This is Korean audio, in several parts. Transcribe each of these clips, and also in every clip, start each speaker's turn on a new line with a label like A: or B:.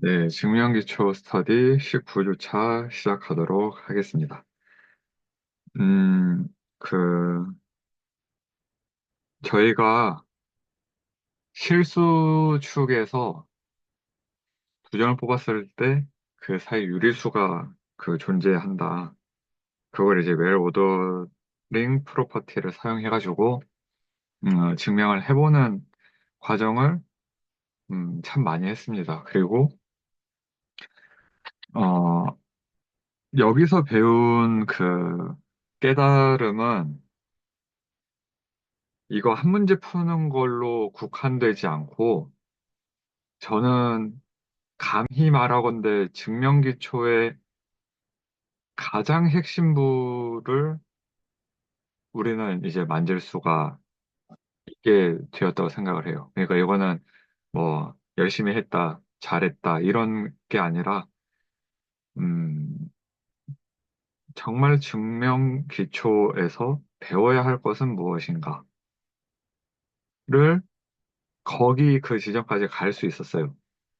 A: 네, 증명기초 스터디 19주차 시작하도록 하겠습니다. 음, 그, 저희가 실수축에서 두 점을 뽑았을 때 그 사이 유리수가 존재한다. 그걸 이제 웰 오더링 프로퍼티를 사용해가지고, 증명을 해보는 과정을, 참 많이 했습니다. 그리고, 어, 여기서 배운 깨달음은 이거 한 문제 푸는 걸로 국한되지 않고, 저는 감히 말하건대 증명기초의 가장 핵심부를 우리는 이제 만질 수가 있게 되었다고 생각을 해요. 그러니까 이거는 뭐 열심히 했다, 잘했다 이런 게 아니라 음, 정말 증명기초에서 배워야 할 것은 무엇인가를 거기 그 지점까지 갈 수 있었어요.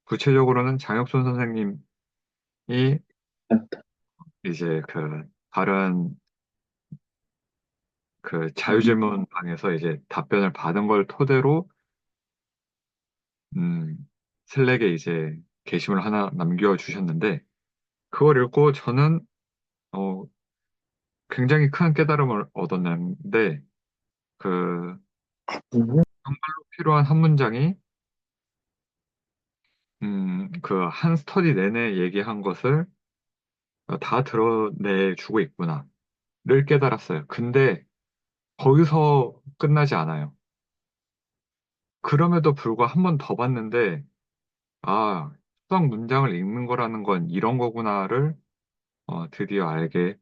A: 구체적으로는 장혁순 선생님이 이제 다른 자유질문 방에서 이제 답변을 받은 걸 토대로 음, 슬랙에 이제 게시물 하나 남겨주셨는데 그걸 읽고 저는 어, 굉장히 큰 깨달음을 얻었는데 그 정말로 필요한 한 문장이 그 한 스터디 내내 얘기한 것을 다 드러내주고 있구나를 깨달았어요. 근데 거기서 끝나지 않아요. 그럼에도 불구하고 한 번 더 봤는데 아, 수학 문장을 읽는 거라는 건 이런 거구나를 드디어 알게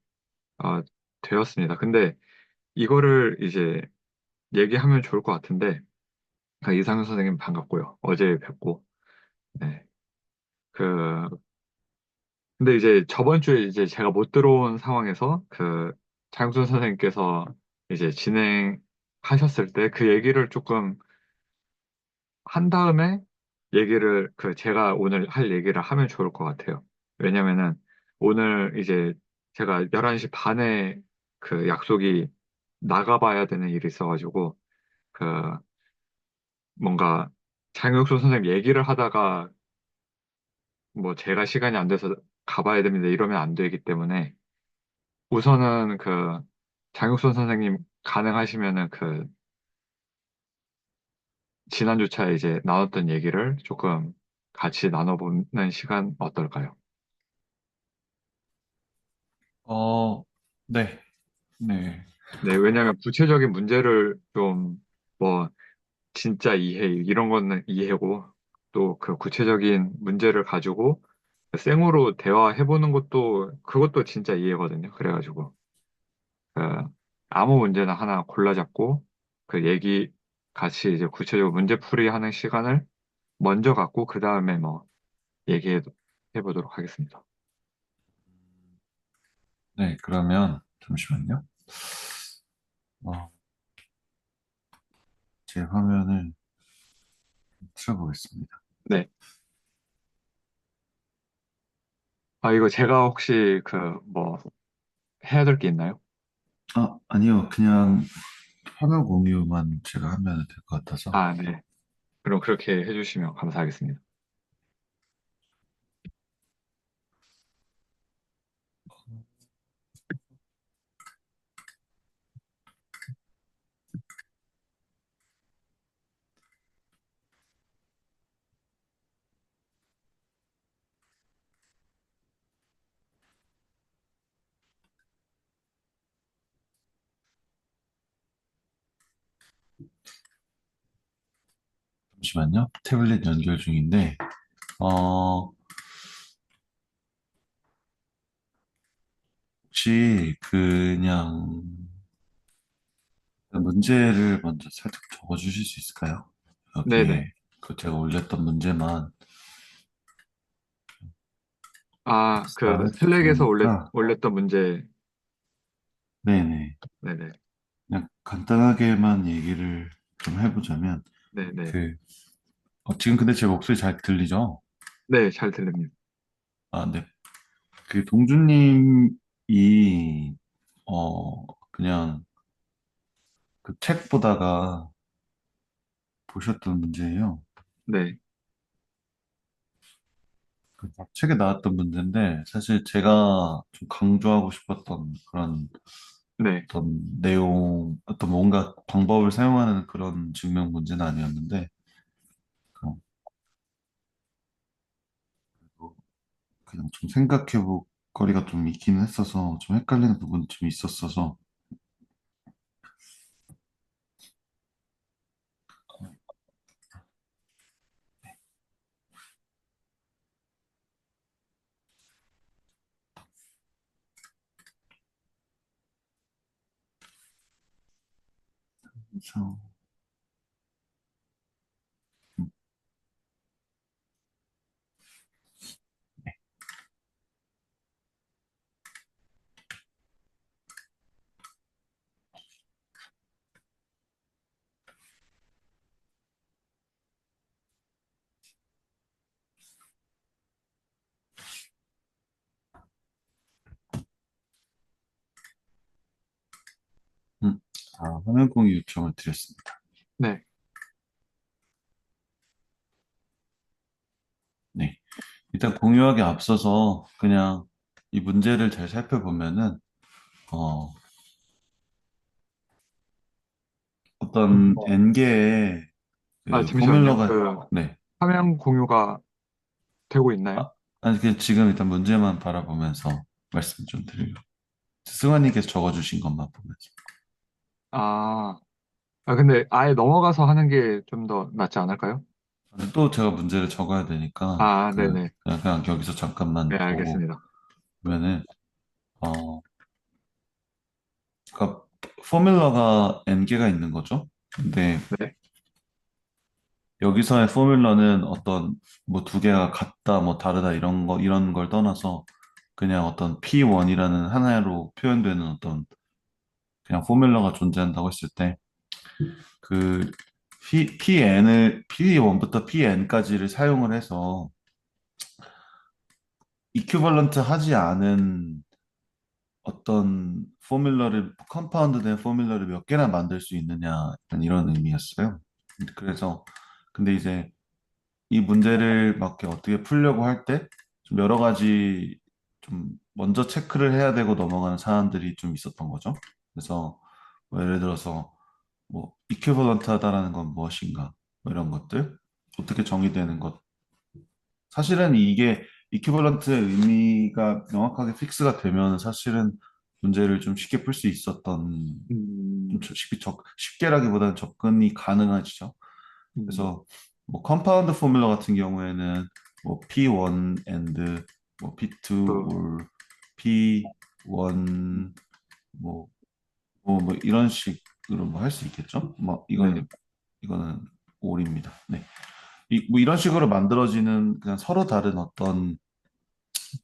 A: 어, 되었습니다. 근데 이거를 이제 얘기하면 좋을 것 같은데 이상현 선생님 반갑고요. 어제 뵙고 네. 그 근데 이제 저번 주에 이제 제가 못 들어온 상황에서 장sun 선생님께서 이제 진행하셨을 때 그 얘기를 조금 한 다음에 얘기를 제가 오늘 할 얘기를 하면 좋을 것 같아요. 왜냐면은 오늘 이제 제가 11시 반에 약속이 나가봐야 되는 일이 있어가지고 그 뭔가 장혁순 선생님 얘기를 하다가 뭐 제가 시간이 안 돼서 가봐야 됩니다. 이러면 안 되기 때문에 우선은 장혁순 선생님 가능하시면은 지난주차에 이제 나눴던 얘기를 조금 같이 나눠보는 시간 어떨까요?
B: 어, 네, 네.
A: 네, 왜냐하면 구체적인 문제를 좀, 뭐, 진짜 이해, 이런 거는 이해고, 또 구체적인 문제를 가지고 생으로 대화해보는 그것도 진짜 이해거든요. 그래가지고, 그, 아무 문제나 하나 골라잡고, 얘기 같이 이제 구체적으로 문제풀이 하는 시간을 먼저 갖고, 그 다음에 뭐, 해보도록 하겠습니다.
B: 네, 그러면 잠시만요. 어, 제 화면을 틀어보겠습니다.
A: 네. 아, 이거 제가 혹시 해야 될 게 있나요?
B: 아니요. 그냥 화면 공유만 제가 하면 될 것 같아서.
A: 아, 네. 그럼 그렇게 해주시면 감사하겠습니다.
B: 잠시만요. 태블릿 연결 중인데, 어, 혹시 그냥 문제를 먼저 살짝 적어주실 수 있을까요?
A: 네네.
B: 여기에 제가 올렸던 문제만
A: 아,
B: 텍스트화를 해도
A: 슬랙에서
B: 좋으니까,
A: 올렸던 문제.
B: 네네.
A: 네네.
B: 그냥 간단하게만 얘기를 좀 해보자면,
A: 네네.
B: 지금 근데 제 목소리 잘 들리죠?
A: 네, 잘 들립니다.
B: 아, 네. 그 동주님이, 그냥 그 책 보다가 보셨던 문제예요.
A: 네,
B: 그 책에 나왔던 문제인데, 사실 제가 좀 강조하고 싶었던 그런
A: 네,
B: 어떤 내용, 어떤 뭔가 방법을 사용하는 그런 증명 문제는 아니었는데, 그 그냥 좀 생각해 볼 거리가 좀 있기는 했어서, 좀 헷갈리는 부분이 좀 있었어서, 그래서, 음, 음. 화면 공유 요청을 드렸습니다.
A: 네,
B: 네. 일단 공유하기 앞서서 그냥 이 문제를 잘 살펴보면은, 어, 어떤
A: 음.
B: n개의
A: 아,
B: 그
A: 잠시만요.
B: 포뮬러가, 네.
A: 화면 공유가 되고 있나요?
B: 아니, 그 지금 일단 문제만 바라보면서 말씀 좀 드리려고. 승환님께서 적어주신 것만 보면서.
A: 아, 근데 아예 넘어가서 하는 게 좀 더 낫지 않을까요?
B: 근데 또 제가 문제를 적어야 되니까,
A: 아, 네네.
B: 그냥 여기서
A: 네,
B: 잠깐만 보고
A: 알겠습니다.
B: 보면은, 어, 그러니까 포뮬러가 n개가 있는 거죠. 근데
A: 네,
B: 여기서의 포뮬러는 어떤 뭐 두 개가 같다, 뭐 다르다 이런 걸 떠나서 그냥 어떤 P1이라는 하나로 표현되는 어떤 그냥 포뮬러가 존재한다고 했을 때 그 P1부터 Pn까지를 사용을 해서 이퀴벌런트 하지 않은 어떤 컴파운드 된 포뮬러를 몇 개나 만들 수 있느냐, 약간 이런 의미였어요. 그래서, 근데 이제 이 문제를 막 이렇게 어떻게 풀려고 할 때 좀 여러 가지 좀 먼저 체크를 해야 되고 넘어가는 사안들이 좀 있었던 거죠. 그래서 뭐 예를 들어서 뭐 이퀴벌런트 하다라는 건 무엇인가, 뭐 이런 것들, 어떻게 정의되는 것. 사실은 이게 이퀴벌런트의 의미가 명확하게 픽스가 되면 사실은 문제를 좀 쉽게 풀 수 있었던, 좀
A: 음,
B: 쉽게라기보다는 접근이 가능하죠.
A: 음,
B: 그래서 뭐 컴파운드 포뮬러 같은 경우에는 뭐 P1 and 뭐 P2
A: 그,
B: or P1 뭐, 뭐 이런 식으로 뭐 할 수 있겠죠? 뭐
A: 네,
B: 이거는 올입니다. 네. 뭐 이런 식으로 만들어지는 그냥 서로 다른 어떤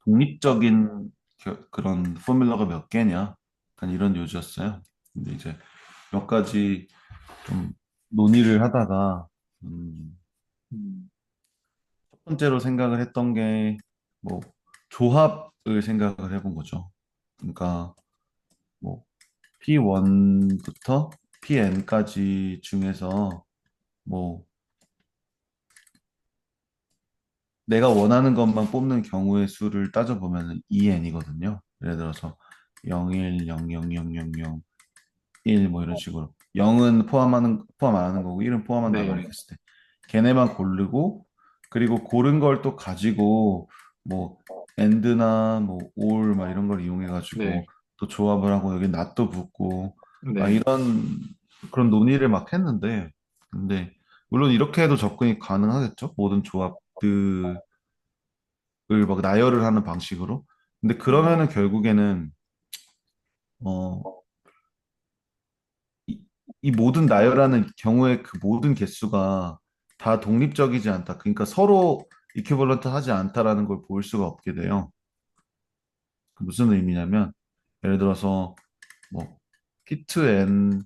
B: 독립적인 그런 포뮬러가 몇 개냐? 약간 이런 요지였어요. 근데 이제 몇 가지 좀 논의를 하다가
A: 음,
B: 첫 번째로 생각을 했던 게 뭐 조합을 생각을 해본 거죠. 그러니까 뭐 P1부터 PN까지 중에서 뭐 내가 원하는 것만 뽑는 경우의 수를 따져보면 2n이거든요. 예를 들어서 0, 1, 0, 0, 0, 0, 0, 1 뭐 이런 식으로 0은 포함 안 하는 거고 1은 포함한다고
A: 네,
B: 이렇게 했을 때 걔네만 고르고 그리고 고른 걸 또 가지고 뭐 and나 뭐 or 막 이런 걸 이용해 가지고
A: 네,
B: 또 조합을 하고 여기 낫도 붙고 막
A: 네,
B: 이런 그런 논의를 막 했는데 근데 물론 이렇게 해도 접근이 가능하겠죠. 모든 조합들을 막 나열을 하는 방식으로. 근데 그러면은 결국에는 어 이, 이 모든 나열하는 경우에 그 모든 개수가 다 독립적이지 않다. 그러니까 서로 이퀴벌런트 하지 않다라는 걸 볼 수가 없게 돼요. 그 무슨 의미냐면 예를 들어서 뭐 P2N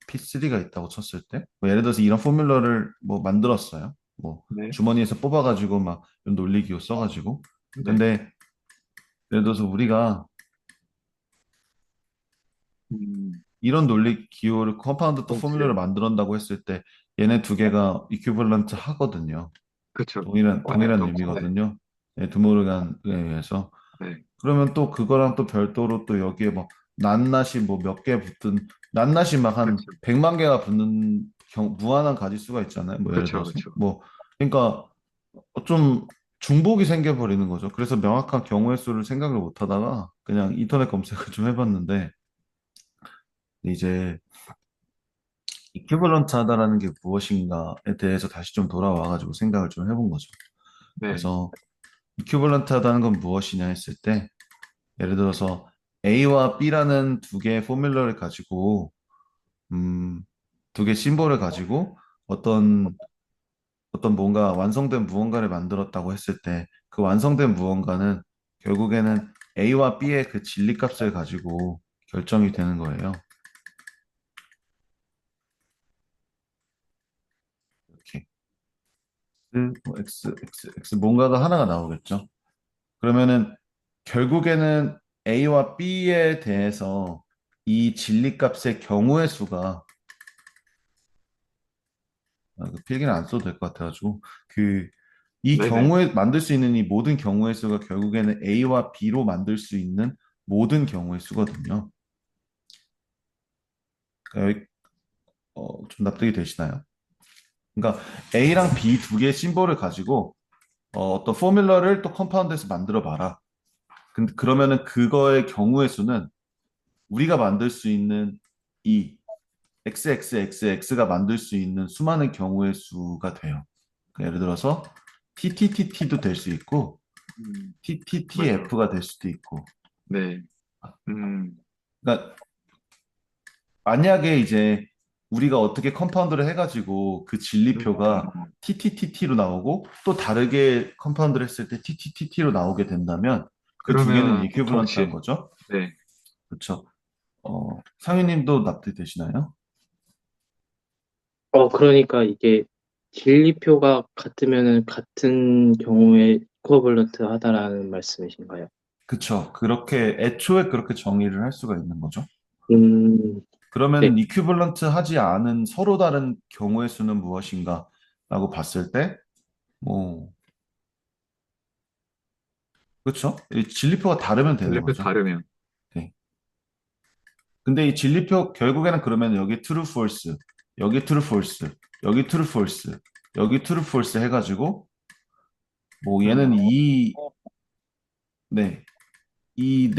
B: P3가 있다고 쳤을 때, 뭐 예를 들어서 이런 포뮬러를 뭐 만들었어요. 뭐
A: 네,
B: 주머니에서 뽑아가지고 막 이런 논리기호 써가지고.
A: 네,
B: 근데 예를 들어서 우리가
A: 음,
B: 이런 논리 기호를 컴파운드 또 포뮬러를
A: 그렇지,
B: 만들었다고 했을 때 얘네 두 개가 이퀴벌런트 하거든요.
A: 그쵸.
B: 동일한
A: 또, 네,
B: 의미거든요. 네, 드모르간에 의해서.
A: 네,
B: 그러면 또 그거랑 또 별도로 또 여기에 뭐 낱낱이 뭐 몇 개 붙든 낱낱이 막 한
A: 그쵸,
B: 100만 개가 붙는 무한한 가지수가 있잖아요. 뭐 예를
A: 그쵸,
B: 들어서
A: 그쵸.
B: 뭐 그러니까 좀 중복이 생겨버리는 거죠. 그래서 명확한 경우의 수를 생각을 못 하다가 그냥 인터넷 검색을 좀 해봤는데 이제 이퀴벌런트 하다라는 게 무엇인가에 대해서 다시 좀 돌아와가지고 생각을 좀 해본 거죠.
A: 네,
B: 그래서 이퀴벌런트 하다는 건 무엇이냐 했을 때 예를 들어서 A와 B라는 두 개의 포뮬러를 가지고 음, 두 개의 심볼을 가지고 어떤 뭔가 완성된 무언가를 만들었다고 했을 때 그 완성된 무언가는 결국에는 A와 B의 그 진리값을 가지고 결정이 되는 거예요. 이렇게 X 뭔가가 하나가 나오겠죠. 그러면은 결국에는 A와 B에 대해서 이 진리값의 경우의 수가 그 필기는 안 써도 될 것 같아가지고 그 이
A: 네네.
B: 경우에 만들 수 있는 이 모든 경우의 수가 결국에는 A와 B로 만들 수 있는 모든 경우의 수거든요. 그러니까 여기, 좀 납득이 되시나요? 그러니까 A랑 B 두 개의 심볼을 가지고 어떤 포뮬러를 또 컴파운드에서 만들어 봐라. 근데 그러면은 그거의 경우의 수는 우리가 만들 수 있는 이 XXXX가 만들 수 있는 수많은 경우의 수가 돼요. 그러니까 예를 들어서 TTTT도 될 수 있고
A: 맞아.
B: TTTF가 될 수도 있고.
A: 네, 음,
B: 그러니까 만약에 이제 우리가 어떻게 컴파운드를 해가지고 그 진리표가
A: 음,
B: TTTT로 나오고 또 다르게 컴파운드를 했을 때 TTTT로 나오게 된다면 그 두 개는
A: 그러면
B: 이퀴벌런트한
A: 동시에,
B: 거죠.
A: 네,
B: 그렇죠. 상윤님도 납득되시나요?
C: 그러니까 이게 진리표가 같으면은 같은 경우에 이코벌런트 하다라는 말씀이신가요?
B: 그렇죠. 그렇게 애초에 그렇게 정의를 할 수가 있는 거죠.
C: 음, 네.
B: 그러면 이퀴벌런트 하지 않은 서로 다른 경우의 수는 무엇인가? 라고 봤을 때, 뭐, 그렇죠. 이 진리표가 다르면 되는
A: 전례표
B: 거죠.
A: 다르면,
B: 네. 근데 이 진리표 결국에는 그러면 여기 true false, 여기 true false, 여기 true false, 여기 true false 해가지고 뭐 얘는
A: 음,
B: 네, 이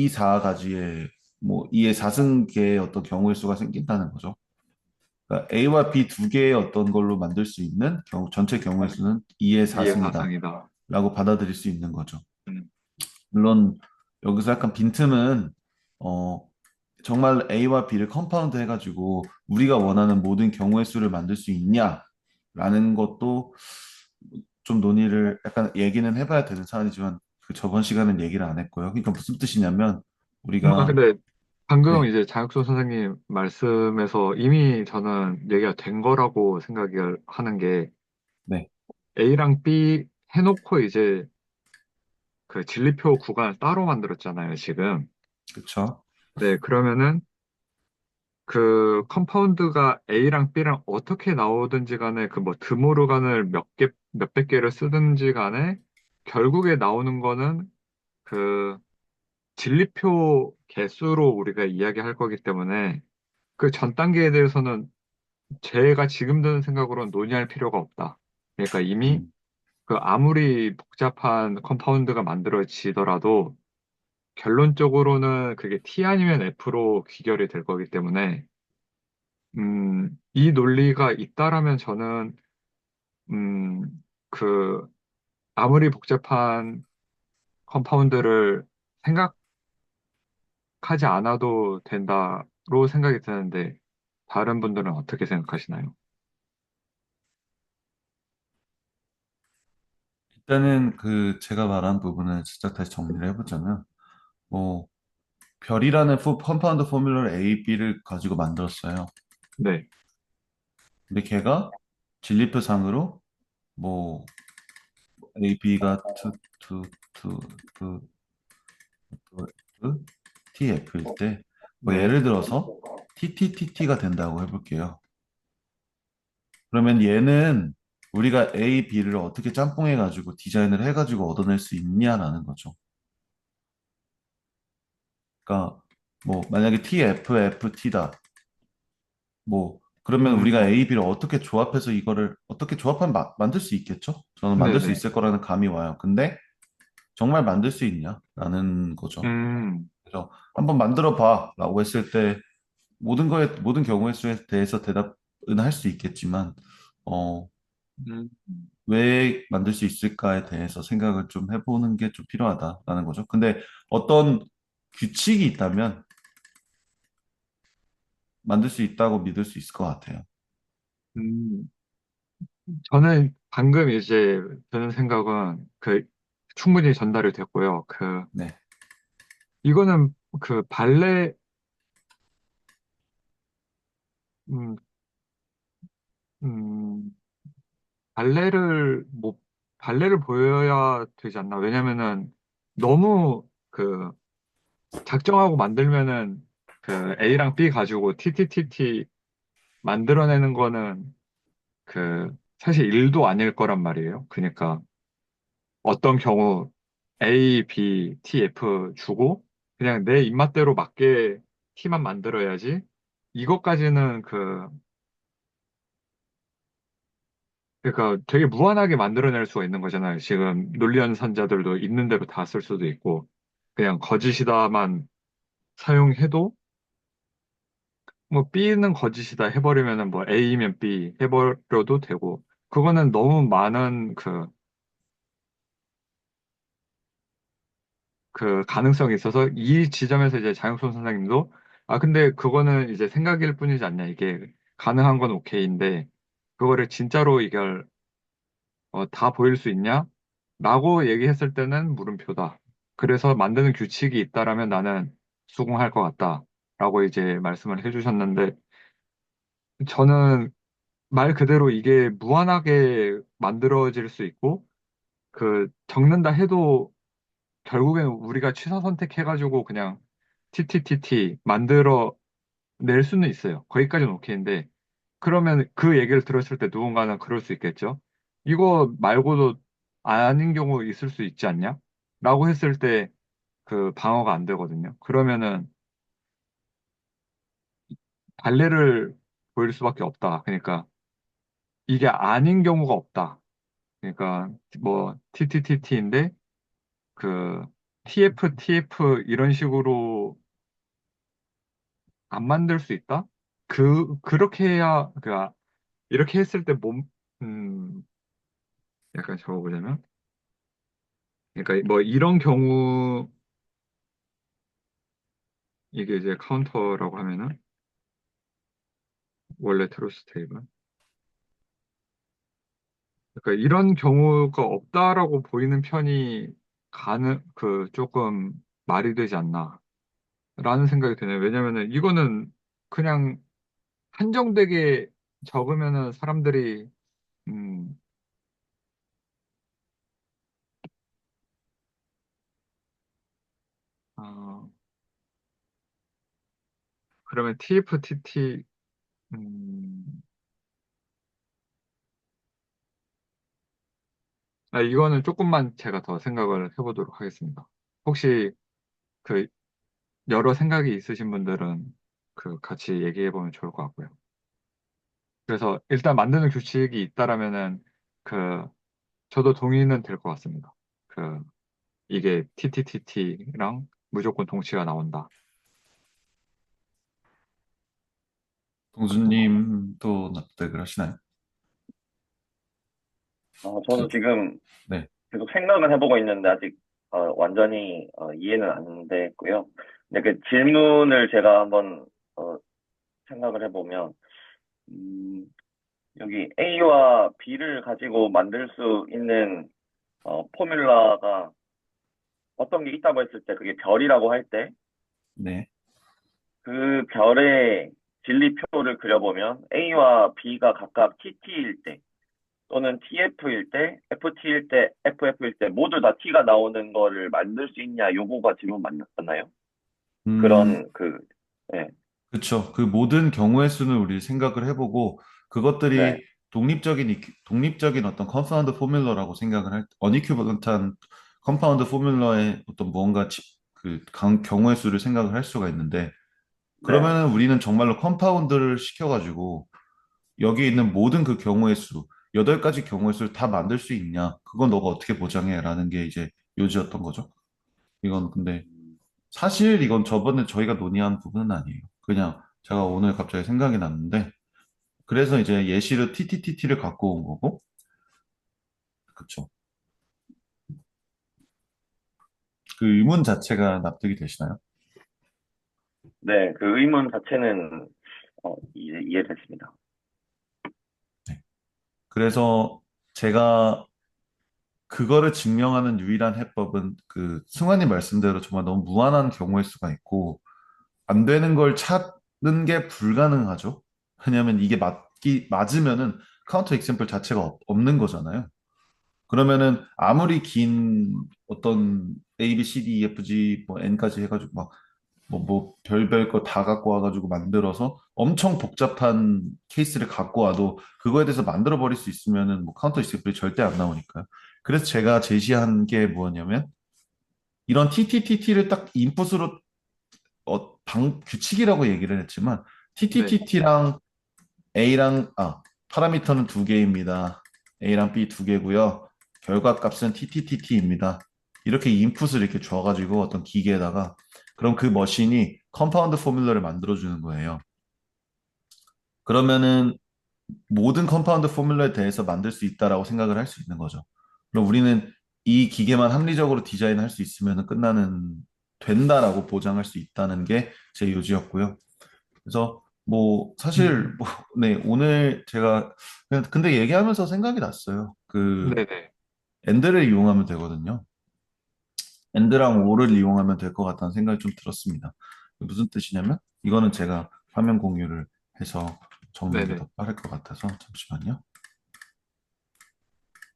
B: 4가지의 뭐 2의 4승계의 어떤 경우의 수가 생긴다는 거죠. 그러니까 A와 B 두 개의 어떤 걸로 만들 수 있는 전체 경우의 수는 2의
A: 이해
B: 4승이다
A: 사상이다.
B: 라고 받아들일 수 있는 거죠.
A: 음,
B: 물론 여기서 약간 빈틈은 어, 정말 A와 B를 컴파운드 해가지고 우리가 원하는 모든 경우의 수를 만들 수 있냐라는 것도 좀 논의를 약간 얘기는 해봐야 되는 사안이지만 그 저번 시간은 얘기를 안 했고요. 그러니까 무슨 뜻이냐면 우리가
A: 근데 방금
B: 네,
A: 이제 장혁수 선생님 말씀에서 이미 저는 얘기가 된 거라고 생각을 하는 게
B: 네,
A: A랑 B 해놓고 이제 그 진리표 구간을 따로 만들었잖아요, 지금.
B: 그렇죠.
A: 네, 그러면은 그 컴파운드가 A랑 B랑 어떻게 나오든지 간에 그 뭐 드모르간을 몇백 개를 쓰든지 간에 결국에 나오는 거는 그 진리표 개수로 우리가 이야기할 거기 때문에 그 전 단계에 대해서는 제가 지금 드는 생각으로는 논의할 필요가 없다. 그러니까 이미
B: 음,
A: 그 아무리 복잡한 컴파운드가 만들어지더라도 결론적으로는 그게 T 아니면 F로 귀결이 될 거기 때문에 이 논리가 있다라면 저는 음, 그 아무리 복잡한 컴파운드를 생각하지 않아도 된다로 생각이 드는데 다른 분들은 어떻게 생각하시나요?
B: 일단은 그 제가 말한 부분을 진짜 다시 정리를 해보자면 뭐 별이라는 컴파운드 포뮬러를 A, B를 가지고 만들었어요.
A: 네,
B: 근데 걔가 진리표상으로 뭐 A, B가 to, to, to, T, F일 때, 뭐
A: 네.
B: 예를 들어서 TTTT가 된다고 해볼게요. 그러면 얘는 우리가 A, B를 어떻게 짬뽕해가지고 디자인을 해가지고 얻어낼 수 있냐라는 거죠. 그러니까 뭐 만약에 TFFT다. 뭐 그러면 우리가
A: 음,
B: A, B를 어떻게 조합해서 이거를 어떻게 조합하면 만들 수 있겠죠? 저는 만들 수
A: 네네.
B: 있을 거라는 감이 와요. 근데 정말 만들 수 있냐라는 거죠.
A: 음,
B: 그래서 한번 만들어 봐라고 했을 때 모든 경우의 수에 대해서 대답은 할 수 있겠지만 어,
A: 음,
B: 왜 만들 수 있을까에 대해서 생각을 좀 해보는 게 좀 필요하다라는 거죠. 근데 어떤 규칙이 있다면 만들 수 있다고 믿을 수 있을 것 같아요.
A: 음. 저는 방금 이제 드는 생각은 충분히 전달이 됐고요.
B: 네.
A: 이거는 그 음, 음, 발레를, 뭐, 발레를 보여야 되지 않나. 왜냐면은 너무 작정하고 만들면은 A랑 B 가지고 TTTT 만들어내는 거는 사실 일도 아닐 거란 말이에요. 그러니까 어떤 경우 A, B, T, F 주고 그냥 내 입맛대로 맞게 T만 만들어야지. 이것까지는 그러니까 되게 무한하게 만들어낼 수가 있는 거잖아요. 지금 논리연산자들도 있는 대로 다 쓸 수도 있고 그냥 거짓이다만 사용해도 뭐 B는 거짓이다 해버리면은 뭐 A면 B 해버려도 되고 그거는 너무 많은 그 가능성이 있어서 이 지점에서 이제 장영선 선생님도 근데 그거는 이제 생각일 뿐이지 않냐 이게 가능한 건 오케이인데 그거를 진짜로 이걸 다 보일 수 있냐? 라고 얘기했을 때는 물음표다. 그래서 만드는 규칙이 있다라면 나는 수긍할 것 같다. 라고 이제 말씀을 해주셨는데 저는 말 그대로 이게 무한하게 만들어질 수 있고 적는다 해도 결국엔 우리가 취사 선택해가지고 그냥 TTTT 만들어 낼 수는 있어요. 거기까지는 오케이인데 그러면 그 얘기를 들었을 때 누군가는 그럴 수 있겠죠. 이거 말고도 아닌 경우 있을 수 있지 않냐? 라고 했을 때 방어가 안 되거든요. 그러면은 발레를 보일 수밖에 없다. 그러니까 이게 아닌 경우가 없다. 그러니까 뭐 TTTT인데 그 TF 이런 식으로 안 만들 수 있다? 그렇게 해야 이렇게 했을 때 음, 약간 적어보자면 그러니까 뭐 이런 경우 이게 이제 카운터라고 하면은 원래 트루스 테이블 그러니까 이런 경우가 없다라고 보이는 편이 조금 말이 되지 않나라는 생각이 드네요. 왜냐면은 이거는 그냥 한정되게 적으면은 사람들이 음, 어, 그러면 TFTT 음, 이거는 조금만 제가 더 생각을 해보도록 하겠습니다. 혹시 그 여러 생각이 있으신 분들은 같이 얘기해보면 좋을 것 같고요. 그래서 일단 만드는 규칙이 있다라면은 그 저도 동의는 될 것 같습니다. 이게 TTTT랑 무조건 동치가 나온다.
B: 동수님 또 납득을 하시나요?
C: 저는 지금
B: 네,
C: 계속 생각을 해보고 있는데 아직 완전히 이해는 안 됐고요. 근데 그 질문을 제가 한번 어, 생각을 해보면 음, 여기 A와 B를 가지고 만들 수 있는 포뮬라가 어떤 게 있다고 했을 때 그게 별이라고 할 때
B: 네,
C: 그 별의 진리표를 그려보면 A와 B가 각각 TT일 때 또는 TF일 때, FT일 때, FF일 때 모두 다 T가 나오는 거를 만들 수 있냐 요거가 질문 맞나요?
B: 음,
C: 그런 네,
B: 그쵸. 그 모든 경우의 수는 우리 생각을 해보고
C: 네,
B: 그것들이 독립적인 어떤 컨파운드 포뮬러라고 생각을 어니큐벌런트한 컴파운드 포뮬러의 어떤 무언가 경우의 수를 생각을 할 수가 있는데
C: 네,
B: 그러면은 우리는 정말로 컴파운드를 시켜가지고 여기 있는 모든 그 경우의 수, 8가지 경우의 수를 다 만들 수 있냐? 그건 너가 어떻게 보장해? 라는 게 이제 요지였던 거죠. 이건 근데 사실 이건 저번에 저희가 논의한 부분은 아니에요. 그냥 제가 오늘 갑자기 생각이 났는데, 그래서 이제 예시로 TTTT를 갖고 온 거고, 그쵸. 그 의문 자체가 납득이 되시나요?
C: 네, 그 의문 자체는 이해됐습니다.
B: 네. 그래서 제가 그거를 증명하는 유일한 해법은 그 승환님 말씀대로 정말 너무 무한한 경우의 수가 있고, 안 되는 걸 찾는 게 불가능하죠. 왜냐하면 이게 맞으면은 카운터 익sem플 자체가 없는 거잖아요. 그러면은 아무리 긴 어떤 A, B, C, D, E, F, G, 뭐 N까지 해가지고 막 별별 거 다 갖고 와가지고 만들어서 엄청 복잡한 케이스를 갖고 와도 그거에 대해서 만들어 버릴 수 있으면은 뭐 카운터 익sem플이 절대 안 나오니까요. 그래서 제가 제시한 게 뭐냐면 이런 TTTT를 딱 인풋으로 규칙이라고 얘기를 했지만
A: 네.
B: TTTT랑 파라미터는 2개입니다. A랑 B 2개고요. 결과값은 TTTT입니다. 이렇게 인풋을 이렇게 줘가지고 어떤 기계에다가 그럼 그 머신이 컴파운드 포뮬러를 만들어주는 거예요. 그러면은 모든 컴파운드 포뮬러에 대해서 만들 수 있다라고 생각을 할 수 있는 거죠. 그럼 우리는 이 기계만 합리적으로 디자인할 수 있으면 된다라고 보장할 수 있다는 게 제 요지였고요. 그래서 뭐 사실
A: 음,
B: 뭐 네, 오늘 제가 근데 얘기하면서 생각이 났어요. 그
A: 네네.
B: 엔드를 이용하면 되거든요. 엔드랑 오를 이용하면 될 것 같다는 생각이 좀 들었습니다. 무슨 뜻이냐면 이거는 제가 화면 공유를 해서 적는 게
A: 네네.
B: 더 빠를 것 같아서 잠시만요.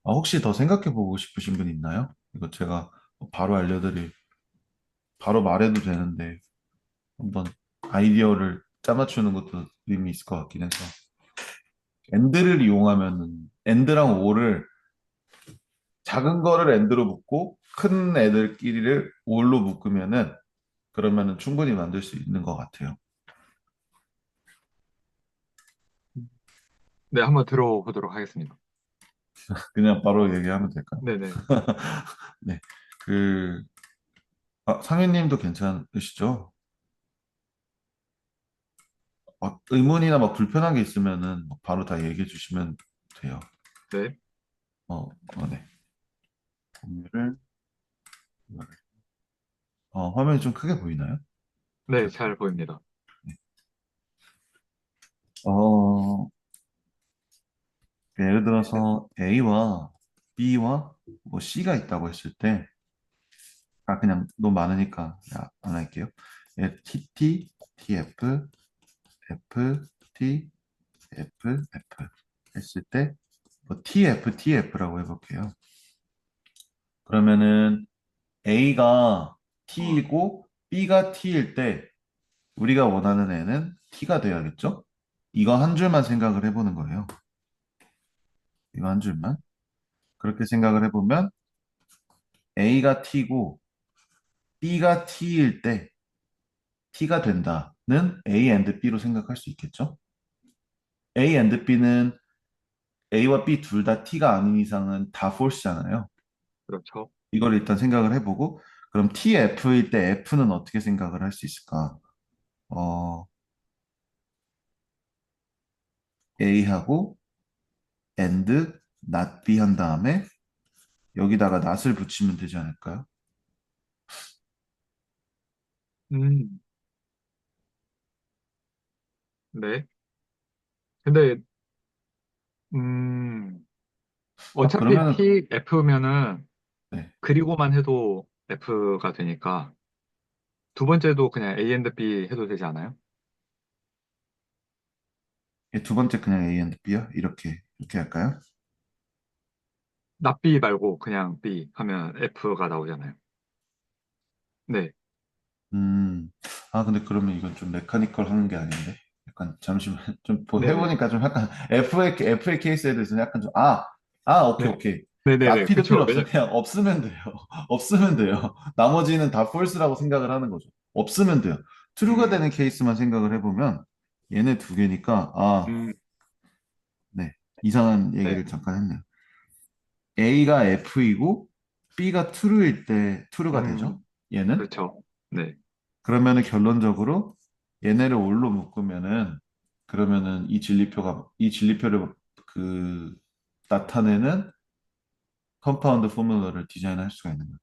B: 혹시 더 생각해 보고 싶으신 분 있나요? 이거 제가 바로 바로 말해도 되는데 한번 아이디어를 짜맞추는 것도 의미 있을 것 같긴 해서. 엔드를 이용하면은 엔드랑 오를 작은 거를 엔드로 묶고 큰 애들끼리를 올로 묶으면은 그러면은 충분히 만들 수 있는 것 같아요.
A: 네, 한번 들어보도록 하겠습니다.
B: 그냥 바로 얘기하면 될까요?
A: 네네.
B: 네. 그, 상윤님도 괜찮으시죠? 의문이나 막 불편한 게 있으면은 바로 다 얘기해 주시면 돼요.
A: 네.
B: 네. 공유를, 화면이 좀 크게 보이나요?
A: 네,
B: 작게.
A: 잘 보입니다.
B: 네. 어, 예를 들어서 A와 B와 뭐 C가 있다고 했을 때, 그냥 너무 많으니까 안 할게요. TT, TF, F, T, F, F 했을 때, 뭐 TF, TF라고 해볼게요. 그러면은 A가
A: 어,
B: T이고 B가 T일 때 우리가 원하는 애는 T가 돼야겠죠? 이거 한 줄만 생각을 해보는 거예요. 이거 한 줄만. 그렇게 생각을 해보면 A가 T고 B가 T일 때 T가 된다는 A and B로 생각할 수 있겠죠? A and B는 A와 B 둘 다 T가 아닌 이상은 다 false잖아요.
A: 그렇죠.
B: 이걸 일단 생각을 해보고 그럼 TF일 때 F는 어떻게 생각을 할 수 있을까? 어, A하고 and not B 한 다음에 여기다가 not을 붙이면 되지 않을까요?
A: 음, 네. 근데, 음, 어차피
B: 그러면은
A: TF면은
B: 네.
A: 그리고만 해도 F가 되니까 두 번째도 그냥 A and B 해도 되지 않아요?
B: 두 번째 그냥 A and B요? 이렇게 할까요?
A: not B 말고 그냥 B 하면 F가 나오잖아요. 네,
B: 음, 근데 그러면 이건 좀 메카니컬 하는 게 아닌데? 약간, 잠시만, 좀
A: 네네,
B: 해보니까 좀 약간, FA 케이스에 대해서는 약간 좀, 오케이,
A: 네,
B: 오케이.
A: 네네네,
B: 낫피도 필요
A: 그쵸.
B: 없어. 그냥 없으면 돼요. 없으면 돼요. 나머지는 다 폴스라고 생각을 하는 거죠. 없으면 돼요. 트루가
A: 음,
B: 되는 케이스만 생각을 해보면, 얘네 두 개니까,
A: 음,
B: 네. 이상한
A: 네,
B: 얘기를 잠깐 했네요. A가 F이고, B가 true일 때 true가 되죠?
A: 음,
B: 얘는?
A: 그쵸. 네,
B: 그러면은 결론적으로 얘네를 올로 묶으면은 그러면은 이 진리표를 그 나타내는 컴파운드 포뮬러를 디자인할 수가 있는 거예요.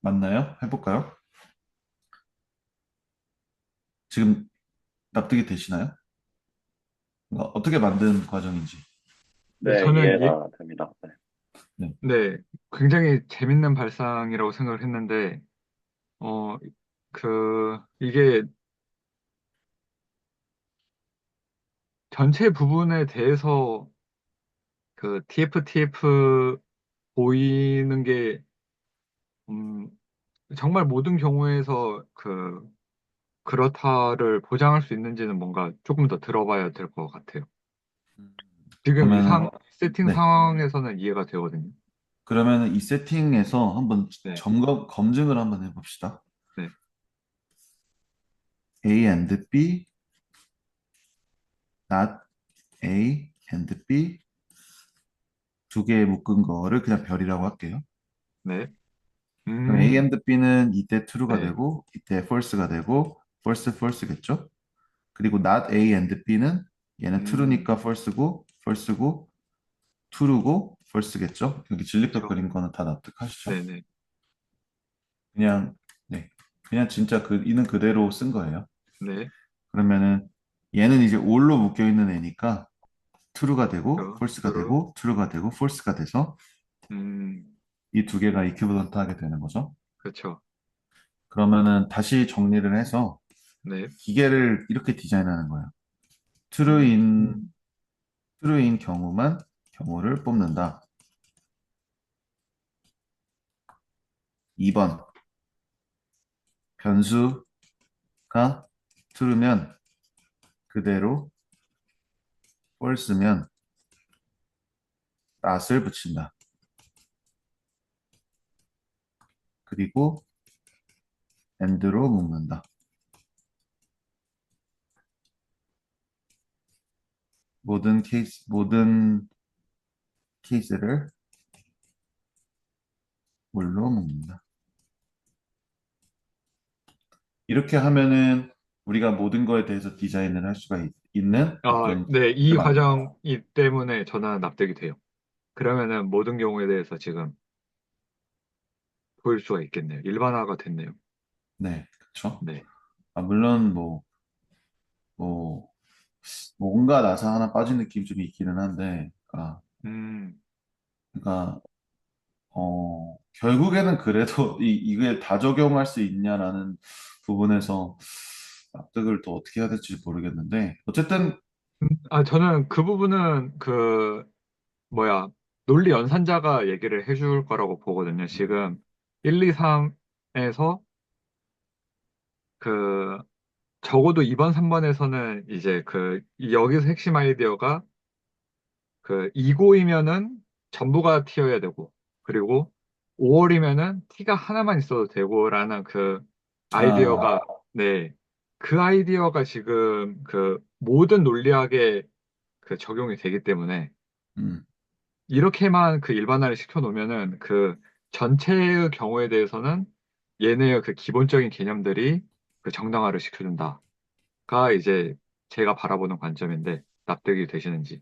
B: 맞나요? 해볼까요? 지금 납득이 되시나요? 그러니까 어떻게 만든 과정인지.
A: 네,
C: 네, 이해가 됩니다. 네.
B: 네.
A: 네, 굉장히 재밌는 발상이라고 생각을 했는데, 어, 이게 전체 부분에 대해서 그 TF 보이는 게, 음, 정말 모든 경우에서 그렇다를 보장할 수 있는지는 뭔가 조금 더 들어봐야 될 것 같아요. 지금
B: 그러면은
A: 세팅
B: 네.
A: 상황에서는 이해가 되거든요.
B: 그러면은 이 세팅에서 한번
A: 네,
B: 검증을 한번 해봅시다.
A: 네,
B: A and B, not A and B 두 개 묶은 거를 그냥 별이라고 할게요.
A: 네,
B: 그럼 A
A: 음,
B: and B는 이때 true가
A: 네,
B: 되고 이때 false가 되고 false겠죠? 그리고 not A and B는 얘는
A: 음,
B: true니까 false고 true고 false겠죠? 여기 진리표
A: 그쵸.
B: 그린 거는 다 납득하시죠?
A: 네네,
B: 그냥 네, 그냥 진짜 있는 그대로 쓴 거예요.
A: 네,
B: 그러면은 얘는 이제 all로 묶여 있는 애니까 true가 되고
A: 저,
B: false가
A: 두루,
B: 되고 true가 되고 false가 돼서
A: 음,
B: 이 두 개가 이퀴버런트 하게 되는 거죠.
A: 그쵸.
B: 그러면은 다시 정리를 해서
A: 네,
B: 기계를 이렇게 디자인하는 거예요.
A: 음,
B: true인 true인 경우를 뽑는다. 2번 변수가 true면 그대로 false면 not을 붙인다. 그리고 and로 묶는다. 모든 케이스를 뭘로 묶는다. 이렇게 하면은 우리가 모든 거에 대해서 디자인을 할 수가 있는 어떤
A: 네, 이
B: 를 만든 거죠.
A: 과정이 때문에 저는 납득이 돼요. 그러면은 모든 경우에 대해서 지금 보일 수가 있겠네요. 일반화가 됐네요.
B: 네, 그렇죠.
A: 네,
B: 물론 뭐 뭔가 나사 하나 빠진 느낌이 좀 있기는 한데,
A: 음,
B: 그러니까 결국에는 그래도 이게 다 적용할 수 있냐라는 부분에서 납득을 또 어떻게 해야 될지 모르겠는데, 어쨌든
A: 저는 그 부분은 뭐야, 논리 연산자가 얘기를 해줄 거라고 보거든요. 지금 1, 2, 3에서 그, 적어도 2번, 3번에서는 이제 여기서 핵심 아이디어가 이고이면은 전부가 T여야 되고, 그리고 5월이면은 T가 하나만 있어도 되고라는
B: 아,
A: 아이디어가, 네, 그 아이디어가 지금 모든 논리학에 적용이 되기 때문에,
B: 음,
A: 이렇게만 일반화를 시켜놓으면은 전체의 경우에 대해서는 얘네의 기본적인 개념들이 정당화를 시켜준다가 이제 제가 바라보는 관점인데 납득이 되시는지.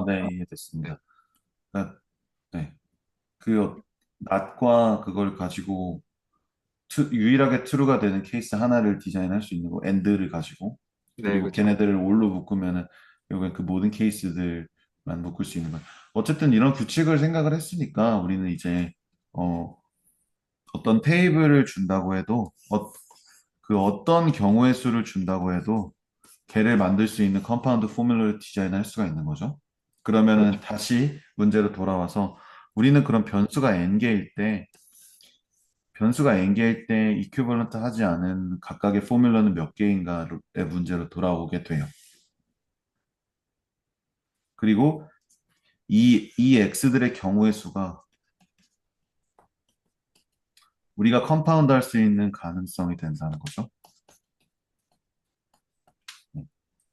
B: 네,
A: 네.
B: 이해됐습니다. 그러니까, 네, 그 낫과 그걸 가지고 유일하게 true가 되는 케이스 하나를 디자인할 수 있는 거, and를 가지고
A: 네,
B: 그리고
A: 그쵸.
B: 걔네들을 올로 묶으면은 결국엔 그 모든 케이스들만 묶을 수 있는 거예요. 어쨌든 이런 규칙을 생각을 했으니까 우리는 이제 어, 어떤 테이블을 준다고 해도 그 어떤 경우의 수를 준다고 해도 걔를 만들 수 있는 컴파운드 포뮬러를 디자인할 수가 있는 거죠. 그러면은
A: 그렇죠.
B: 다시 문제로 돌아와서 우리는 그럼 변수가 n개일 때 이퀴벌런트 하지 않은 각각의 포뮬러는 몇 개인가의 문제로 돌아오게 돼요. 그리고 이 x들의 경우의 수가 우리가 컴파운드 할 수 있는 가능성이 된다는 거죠.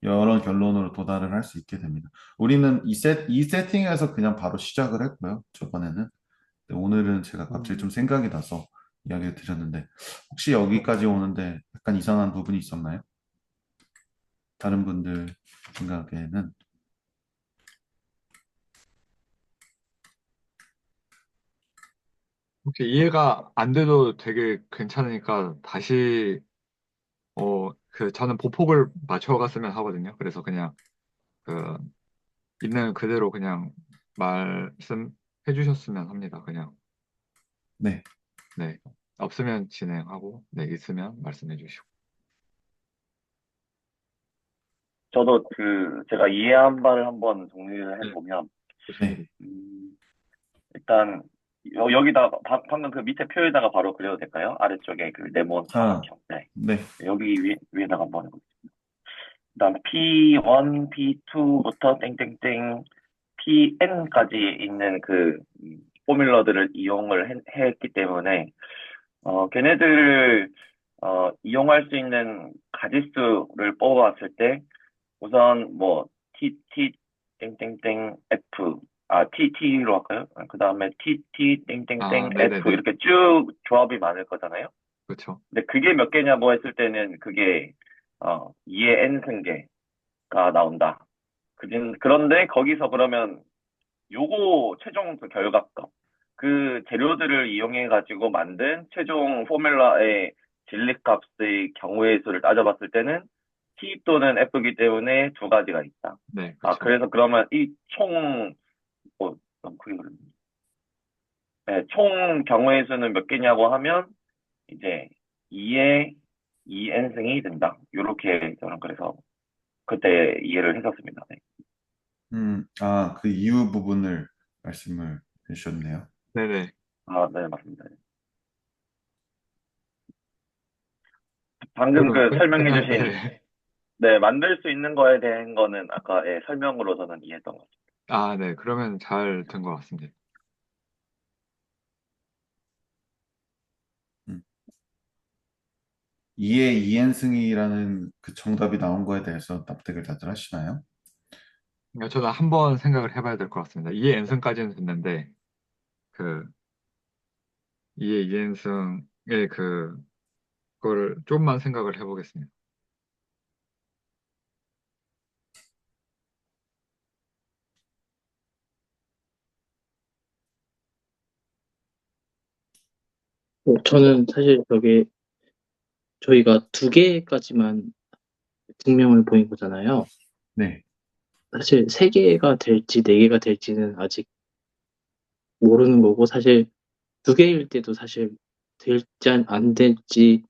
B: 여러 결론으로 도달을 할 수 있게 됩니다. 우리는 이 세팅에서 그냥 바로 시작을 했고요. 저번에는. 근데 오늘은 제가 갑자기 좀
A: 음,
B: 생각이 나서 이야기를 드렸는데 혹시
A: 어,
B: 여기까지 오는데 약간 이상한 부분이 있었나요? 다른 분들 생각에는.
A: 혹시 이해가 안 돼도 되게 괜찮으니까 다시, 저는 보폭을 맞춰갔으면 하거든요. 그래서 그냥, 그, 있는 그대로 그냥 말씀해 주셨으면 합니다. 그냥,
B: 네.
A: 네. 없으면 진행하고, 네, 있으면 말씀해 주시고.
C: 저도 제가 이해한 바를 한번 정리를
A: 네,
C: 해보면,
B: 네.
A: 좋습니다.
C: 음, 일단, 여기다, 방금 그 밑에 표에다가 바로 그려도 될까요? 아래쪽에 그 네모난
B: 아,
C: 사각형. 네.
B: 네.
C: 여기 위에다가 한번 해볼게요. 그다음 P1, P2부터 땡땡땡 PN까지 있는 포뮬러들을 이용을 했기 때문에 걔네들을 이용할 수 있는 가지수를 뽑아봤을 때 우선 뭐 TT 땡땡땡 F TT로 할까요? 그 다음에 TT 땡땡땡
A: 아,
C: F
A: 네네네.
C: 이렇게 쭉 조합이 많을 거잖아요.
A: 그렇죠.
C: 근데 그게 몇 개냐고 했을 때는 그게 2의 n승계가 나온다. 그런데 거기서 그러면 요거 최종 그 결과값, 그 재료들을 이용해 가지고 만든 최종 포뮬라의 진리값의 경우의 수를 따져봤을 때는 T 또는 F이기 때문에 두 가지가 있다.
A: 네, 그렇죠.
C: 그래서 그러면 이 너무 크게 그렸네. 네, 총 경우의 수는 몇 개냐고 하면 이제 2의 2n승이 된다. 요렇게 저는 그래서 그때 이해를 했었습니다. 네.
B: 그 이유 부분을 말씀을 해주셨네요.
A: 네네.
C: 네, 맞습니다. 방금
A: 그럼,
C: 그 설명해
A: 그냥,
C: 주신,
A: 네.
C: 네, 만들 수 있는 거에 대한 거는 아까 의 설명으로 저는 이해했던 것 같아요.
A: 아, 네. 그러면 잘 된 것 같습니다.
B: 음. 2의 2n승이라는 그 정답이 나온 거에 대해서 납득을 다들 하시나요?
A: 그러니까 저도 한번 생각을 해봐야 될 것 같습니다. 2의 n승까지는 됐는데, 그, 2의 2n승의 그거를 좀만 생각을 해보겠습니다.
D: 저는 사실 저게 저희가 두 개까지만 증명을 보인 거잖아요.
B: 네.
D: 사실 세 개가 될지 네 개가 될지는 아직 모르는 거고, 사실 두 개일 때도 사실 될지 안 될지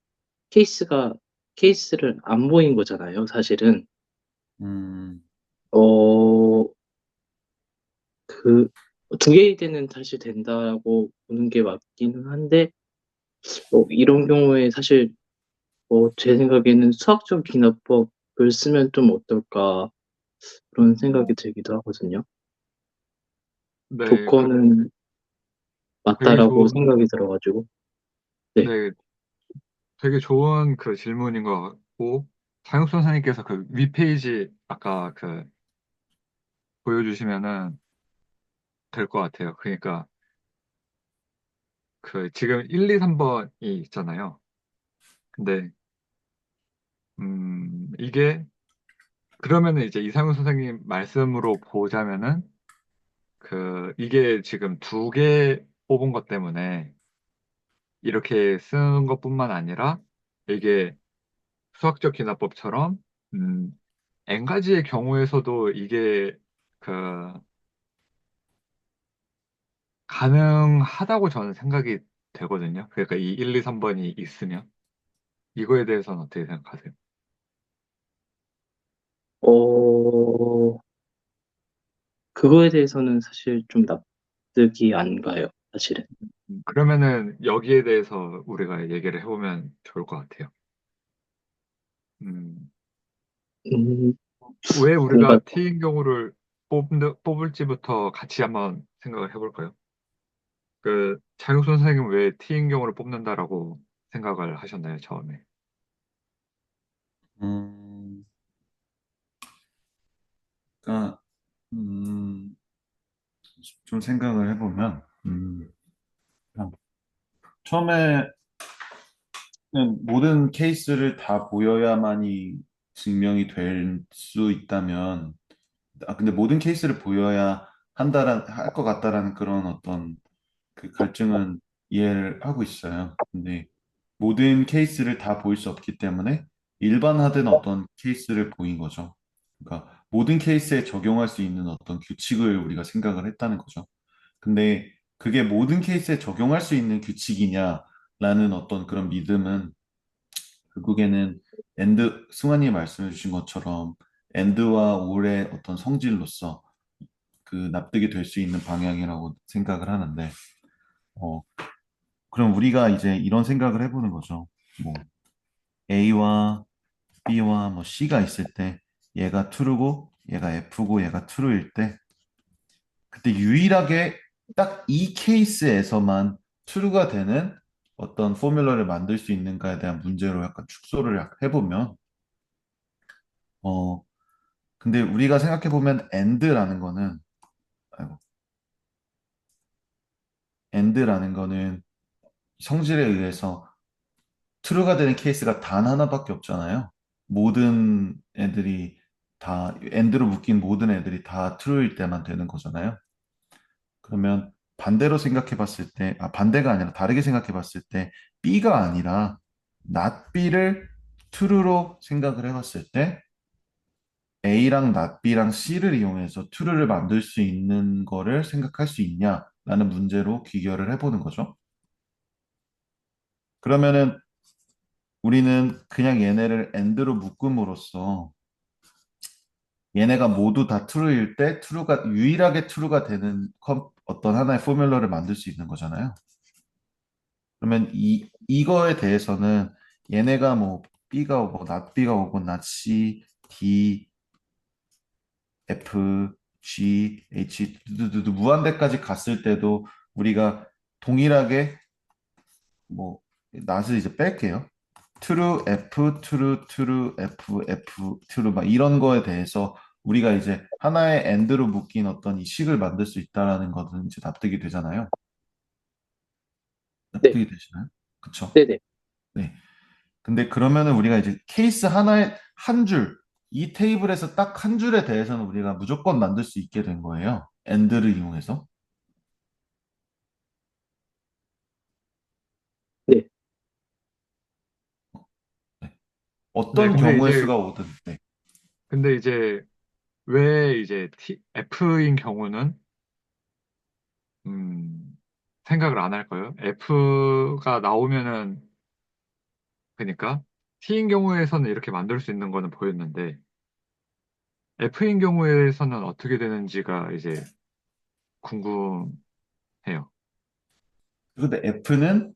D: 케이스가 케이스를 안 보인 거잖아요. 사실은
B: 음,
D: 어 그 두 개일 때는 사실 된다고 보는 게 맞기는 한데, 이런 경우에 사실 제 생각에는 수학적 기납법을 쓰면 좀 어떨까 그런 생각이 들기도 하거든요.
A: 네,
D: 조건은
A: 되게
D: 맞다라고
A: 좋은,
D: 생각이 들어가지고. 네.
A: 네, 되게 좋은 그 질문인 것 같고, 장육 선생님께서 그 윗페이지 아까 보여주시면은 될 것 같아요. 그러니까 지금 1, 2, 3번이 있잖아요. 근데, 이게, 그러면은 이제 이상훈 선생님 말씀으로 보자면은, 이게 지금 두 개 뽑은 것 때문에 이렇게 쓰는 것뿐만 아니라 이게 수학적 기납법처럼, 음, n가지의 경우에서도 이게 그, 가능하다고 저는 생각이 되거든요. 그러니까 이 1, 2, 3번이 있으면. 이거에 대해서는 어떻게 생각하세요?
D: 어, 그거에 대해서는 사실 좀 납득이 안 가요, 사실은.
A: 그러면은 여기에 대해서 우리가 얘기를 해보면 좋을 것 같아요. 음,
D: 음,
A: 왜
D: 뭔가,
A: 우리가 T인 경우를 뽑을지부터 같이 한번 생각을 해볼까요? 그 장육 선생님 왜 T인 경우를 뽑는다라고 생각을 하셨나요, 처음에?
B: 음, 그러니까 음, 좀 생각을 해보면 그냥 처음에는 모든 케이스를 다 보여야만이 증명이 될 수 있다면, 근데 모든 케이스를 보여야 할 것 같다라는 그런 어떤 그 갈증은 이해를 하고 있어요. 근데 모든 케이스를 다 보일 수 없기 때문에 일반화된 어떤 케이스를 보인 거죠. 그러니까 모든 케이스에 적용할 수 있는 어떤 규칙을 우리가 생각을 했다는 거죠. 근데 그게 모든 케이스에 적용할 수 있는 규칙이냐라는 어떤 그런 믿음은 결국에는 승환이 말씀해 주신 것처럼 엔드와 올의 어떤 성질로서 그 납득이 될 수 있는 방향이라고 생각을 하는데, 어, 그럼 우리가 이제 이런 생각을 해보는 거죠. 뭐 A와 B와 뭐 C가 있을 때 얘가 true고 얘가 F고 얘가 true일 때 그때 유일하게 딱 이 케이스에서만 true가 되는 어떤 포뮬러를 만들 수 있는가에 대한 문제로 약간 축소를 해보면 어 근데 우리가 생각해보면 아이고, end라는 거는 성질에 의해서 true가 되는 케이스가 단 하나밖에 없잖아요. 모든 애들이 다 end로 묶인 모든 애들이 다 true일 때만 되는 거잖아요. 그러면 반대로 생각해 봤을 때, 반대가 아니라 다르게 생각해 봤을 때, B가 아니라 not B를 true로 생각을 해 봤을 때, A랑 not B랑 C를 이용해서 true를 만들 수 있는 거를 생각할 수 있냐라는 문제로 귀결을 해보는 거죠. 그러면은 우리는 그냥 얘네를 end로 묶음으로써 얘네가 모두 다 true일 때 유일하게 true가 되는 어떤 하나의 포뮬러를 만들 수 있는 거잖아요. 그러면 이거에 대해서는 얘네가 뭐 B가 오고 not B가 오고 not C, D, F, G, H 두두두두 무한대까지 갔을 때도 우리가 동일하게 뭐 not을 이제 뺄게요. true, F, true, true, F, F, true 막 이런 거에 대해서 우리가 이제 하나의 end로 묶인 어떤 이 식을 만들 수 있다라는 것은 이제 납득이 되잖아요.
D: 네,
B: 납득이 되시나요? 그쵸?
D: 네네.
B: 네. 근데 그러면은 우리가 이제 케이스 하나에 한 줄, 이 테이블에서 딱 한 줄에 대해서는 우리가 무조건 만들 수 있게 된 거예요. end를 이용해서.
D: 네.
B: 네.
A: 네,
B: 어떤
A: 근데
B: 경우의
A: 이제
B: 수가 오든. 네.
A: 왜 이제 F인 경우는 생각을 안 할까요? F가 나오면은 그러니까 T인 경우에서는 이렇게 만들 수 있는 거는 보였는데 F인 경우에서는 어떻게 되는지가 이제 궁금해요.
B: 근데 F는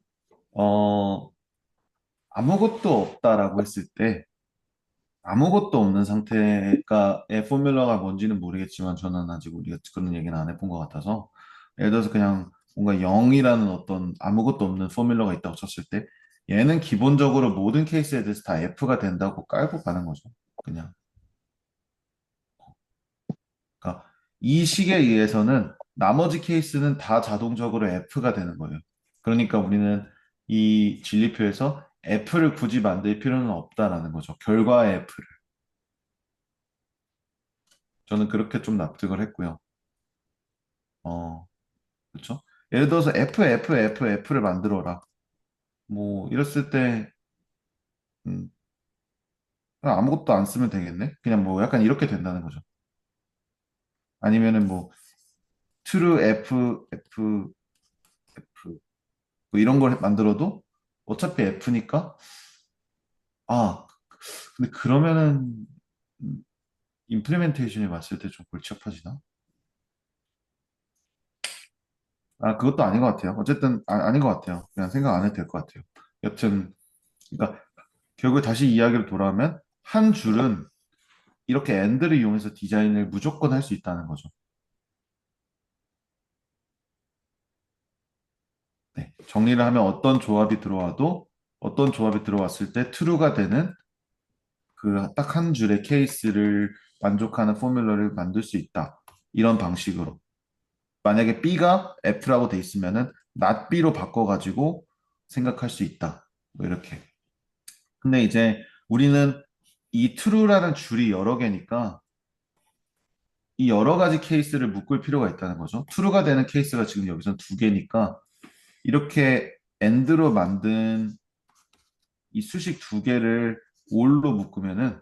B: 어 아무것도 없다라고 했을 때 아무것도 없는 상태가의 포뮬러가 뭔지는 모르겠지만 저는 아직 우리가 그런 얘기는 안 해본 것 같아서 예를 들어서 그냥 뭔가 0이라는 어떤 아무것도 없는 포뮬러가 있다고 쳤을 때 얘는 기본적으로 모든 케이스에 대해서 다 F가 된다고 깔고 가는 거죠. 그냥. 그러니까 이 식에 의해서는 나머지 케이스는 다 자동적으로 F가 되는 거예요. 그러니까 우리는 이 진리표에서 F를 굳이 만들 필요는 없다라는 거죠. 결과의 F를. 저는 그렇게 좀 납득을 했고요. 어, 그렇죠? 예를 들어서 F를 만들어라. 뭐 이랬을 때 음, 그냥 아무것도 안 쓰면 되겠네. 그냥 뭐 약간 이렇게 된다는 거죠. 아니면은 뭐 true F 뭐 이런 걸 만들어도 어차피 F니까 아 근데 그러면은 임플리멘테이션에 봤을 때 좀 골치 아파지나? 아, 그것도 아닌 것 같아요. 어쨌든 아닌 것 같아요. 그냥 생각 안 해도 될 것 같아요. 여튼 그러니까 결국 다시 이야기를 돌아오면 한 줄은 이렇게 엔드를 이용해서 디자인을 무조건 할 수 있다는 거죠. 네. 정리를 하면 어떤 조합이 들어왔을 때 true가 되는 그 딱 한 줄의 케이스를 만족하는 포뮬러를 만들 수 있다. 이런 방식으로. 만약에 B가 F라고 돼 있으면은 not B로 바꿔가지고 생각할 수 있다. 뭐 이렇게. 근데 이제 우리는 이 true라는 줄이 여러 개니까 이 여러 가지 케이스를 묶을 필요가 있다는 거죠. true가 되는 케이스가 지금 여기서 두 개니까 이렇게 end로 만든 이 수식 두 개를 all로 묶으면은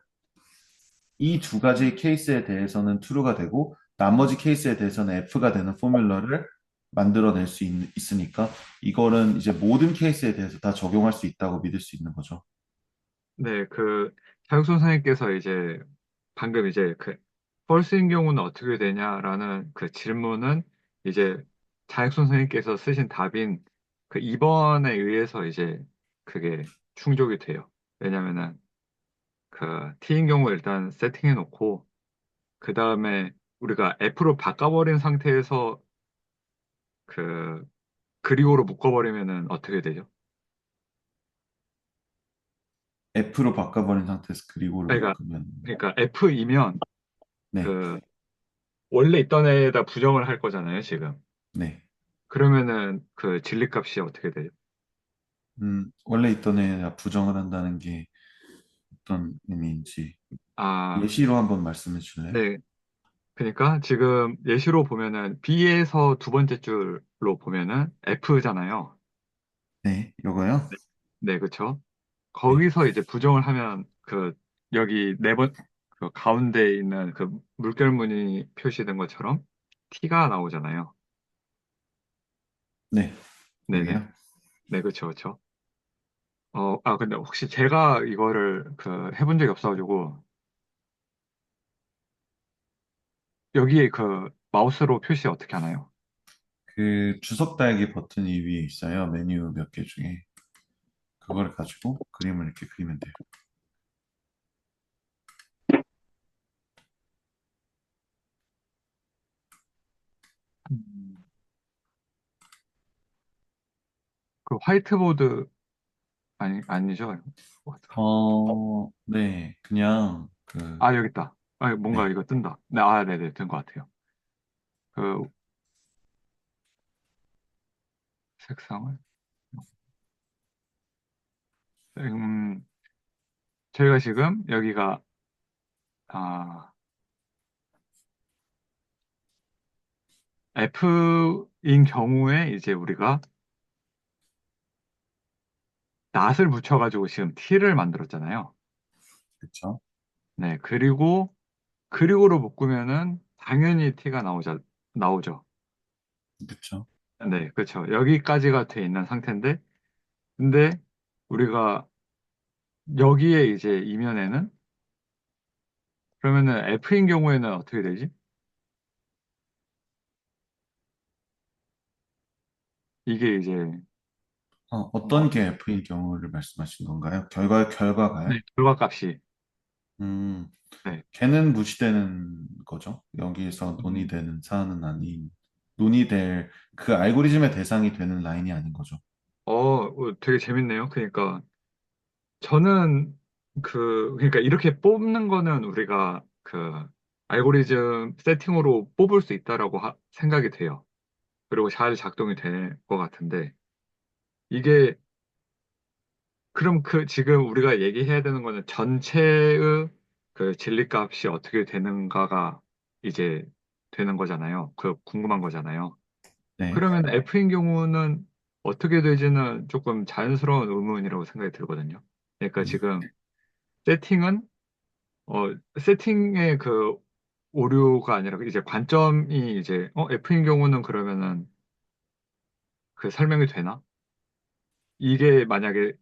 B: 이 두 가지 케이스에 대해서는 true가 되고 나머지 케이스에 대해서는 f가 되는 포뮬러를 만들어낼 수 있으니까 이거는 이제 모든 케이스에 대해서 다 적용할 수 있다고 믿을 수 있는 거죠.
A: 네, 그 자육 선생님께서 이제 방금 이제 그 펄스인 경우는 어떻게 되냐라는 그 질문은 이제 자육 선생님께서 쓰신 답인 그 2번에 의해서 이제 그게 충족이 돼요. 왜냐면은 그 T인 경우 일단 세팅해 놓고 그 다음에 우리가 F로 바꿔버린 상태에서 그 그리고로 묶어버리면은 어떻게 되죠?
B: f로 바꿔버린 상태에서 그리고를
A: 그러니까
B: 묶으면
A: F이면
B: 네,
A: 그 원래 있던 애에다 부정을 할 거잖아요, 지금.
B: 네.
A: 그러면은 그 진리값이 어떻게 되죠?
B: 원래 있던 애가 부정을 한다는 게 어떤 의미인지
A: 아,
B: 예시로 한번 말씀해 주실래요?
A: 네. 그러니까 지금 예시로 보면은 B에서 두 번째 줄로 보면은 F잖아요.
B: 네, 요거요?
A: 네, 네, 그렇죠.
B: 네,
A: 거기서 이제 부정을 하면 그 여기 네 번, 그 가운데 있는 그 물결무늬 표시된 것처럼 T가 나오잖아요.
B: 네,
A: 네네.
B: 여기요?
A: 네, 그렇죠, 그렇죠. 근데 혹시 제가 이거를 그 해본 적이 없어가지고 여기에 그 마우스로 표시 어떻게 하나요?
B: 그 주석 달기 버튼이 위에 있어요. 메뉴 몇 개 중에. 그걸 가지고 그림을 이렇게 그리면 돼요.
A: 음, 그 화이트보드 아니죠?
B: 네, 그냥 그,
A: 아, 여기 있다. 아, 뭔가
B: 네,
A: 이거 뜬다. 네, 아, 네네, 뜬 것 같아요. 그 색상을 음, 저희가 지금 여기가 아, F인 경우에 이제 우리가 낫을 붙여가지고 지금 T를 만들었잖아요.
B: 그쵸,
A: 네, 그리고 그리고로 묶으면은 당연히 T가 나오죠.
B: 그쵸.
A: 네, 그렇죠. 여기까지가 돼 있는 상태인데, 근데 우리가 여기에 이제 이면에는 그러면은 F인 경우에는 어떻게 되지? 이게 이제
B: 어떤 게 F인 경우를 말씀하신 건가요? 결과가요?
A: 네, 결과값이
B: 음,
A: 네.
B: 걔는 무시되는 거죠. 여기서
A: 음,
B: 논의되는 사안은 아닌, 논의될 그 알고리즘의 대상이 되는 라인이 아닌 거죠.
A: 되게 재밌네요. 그러니까 저는 그러니까 이렇게 뽑는 거는 우리가 그 알고리즘 세팅으로 뽑을 수 있다라고 생각이 돼요. 그리고 잘 작동이 될 것 같은데 이게 그럼 그 지금 우리가 얘기해야 되는 거는 전체의 그 진리값이 어떻게 되는가가 이제 되는 거잖아요. 그 궁금한 거잖아요.
B: 네.
A: 그러면 F인 경우는 어떻게 되지는 조금 자연스러운 의문이라고 생각이 들거든요. 그러니까
B: 음,
A: 지금 세팅은 세팅의 그 오류가 아니라 이제 관점이 이제 F인 경우는 그러면은 그 설명이 되나? 이게 만약에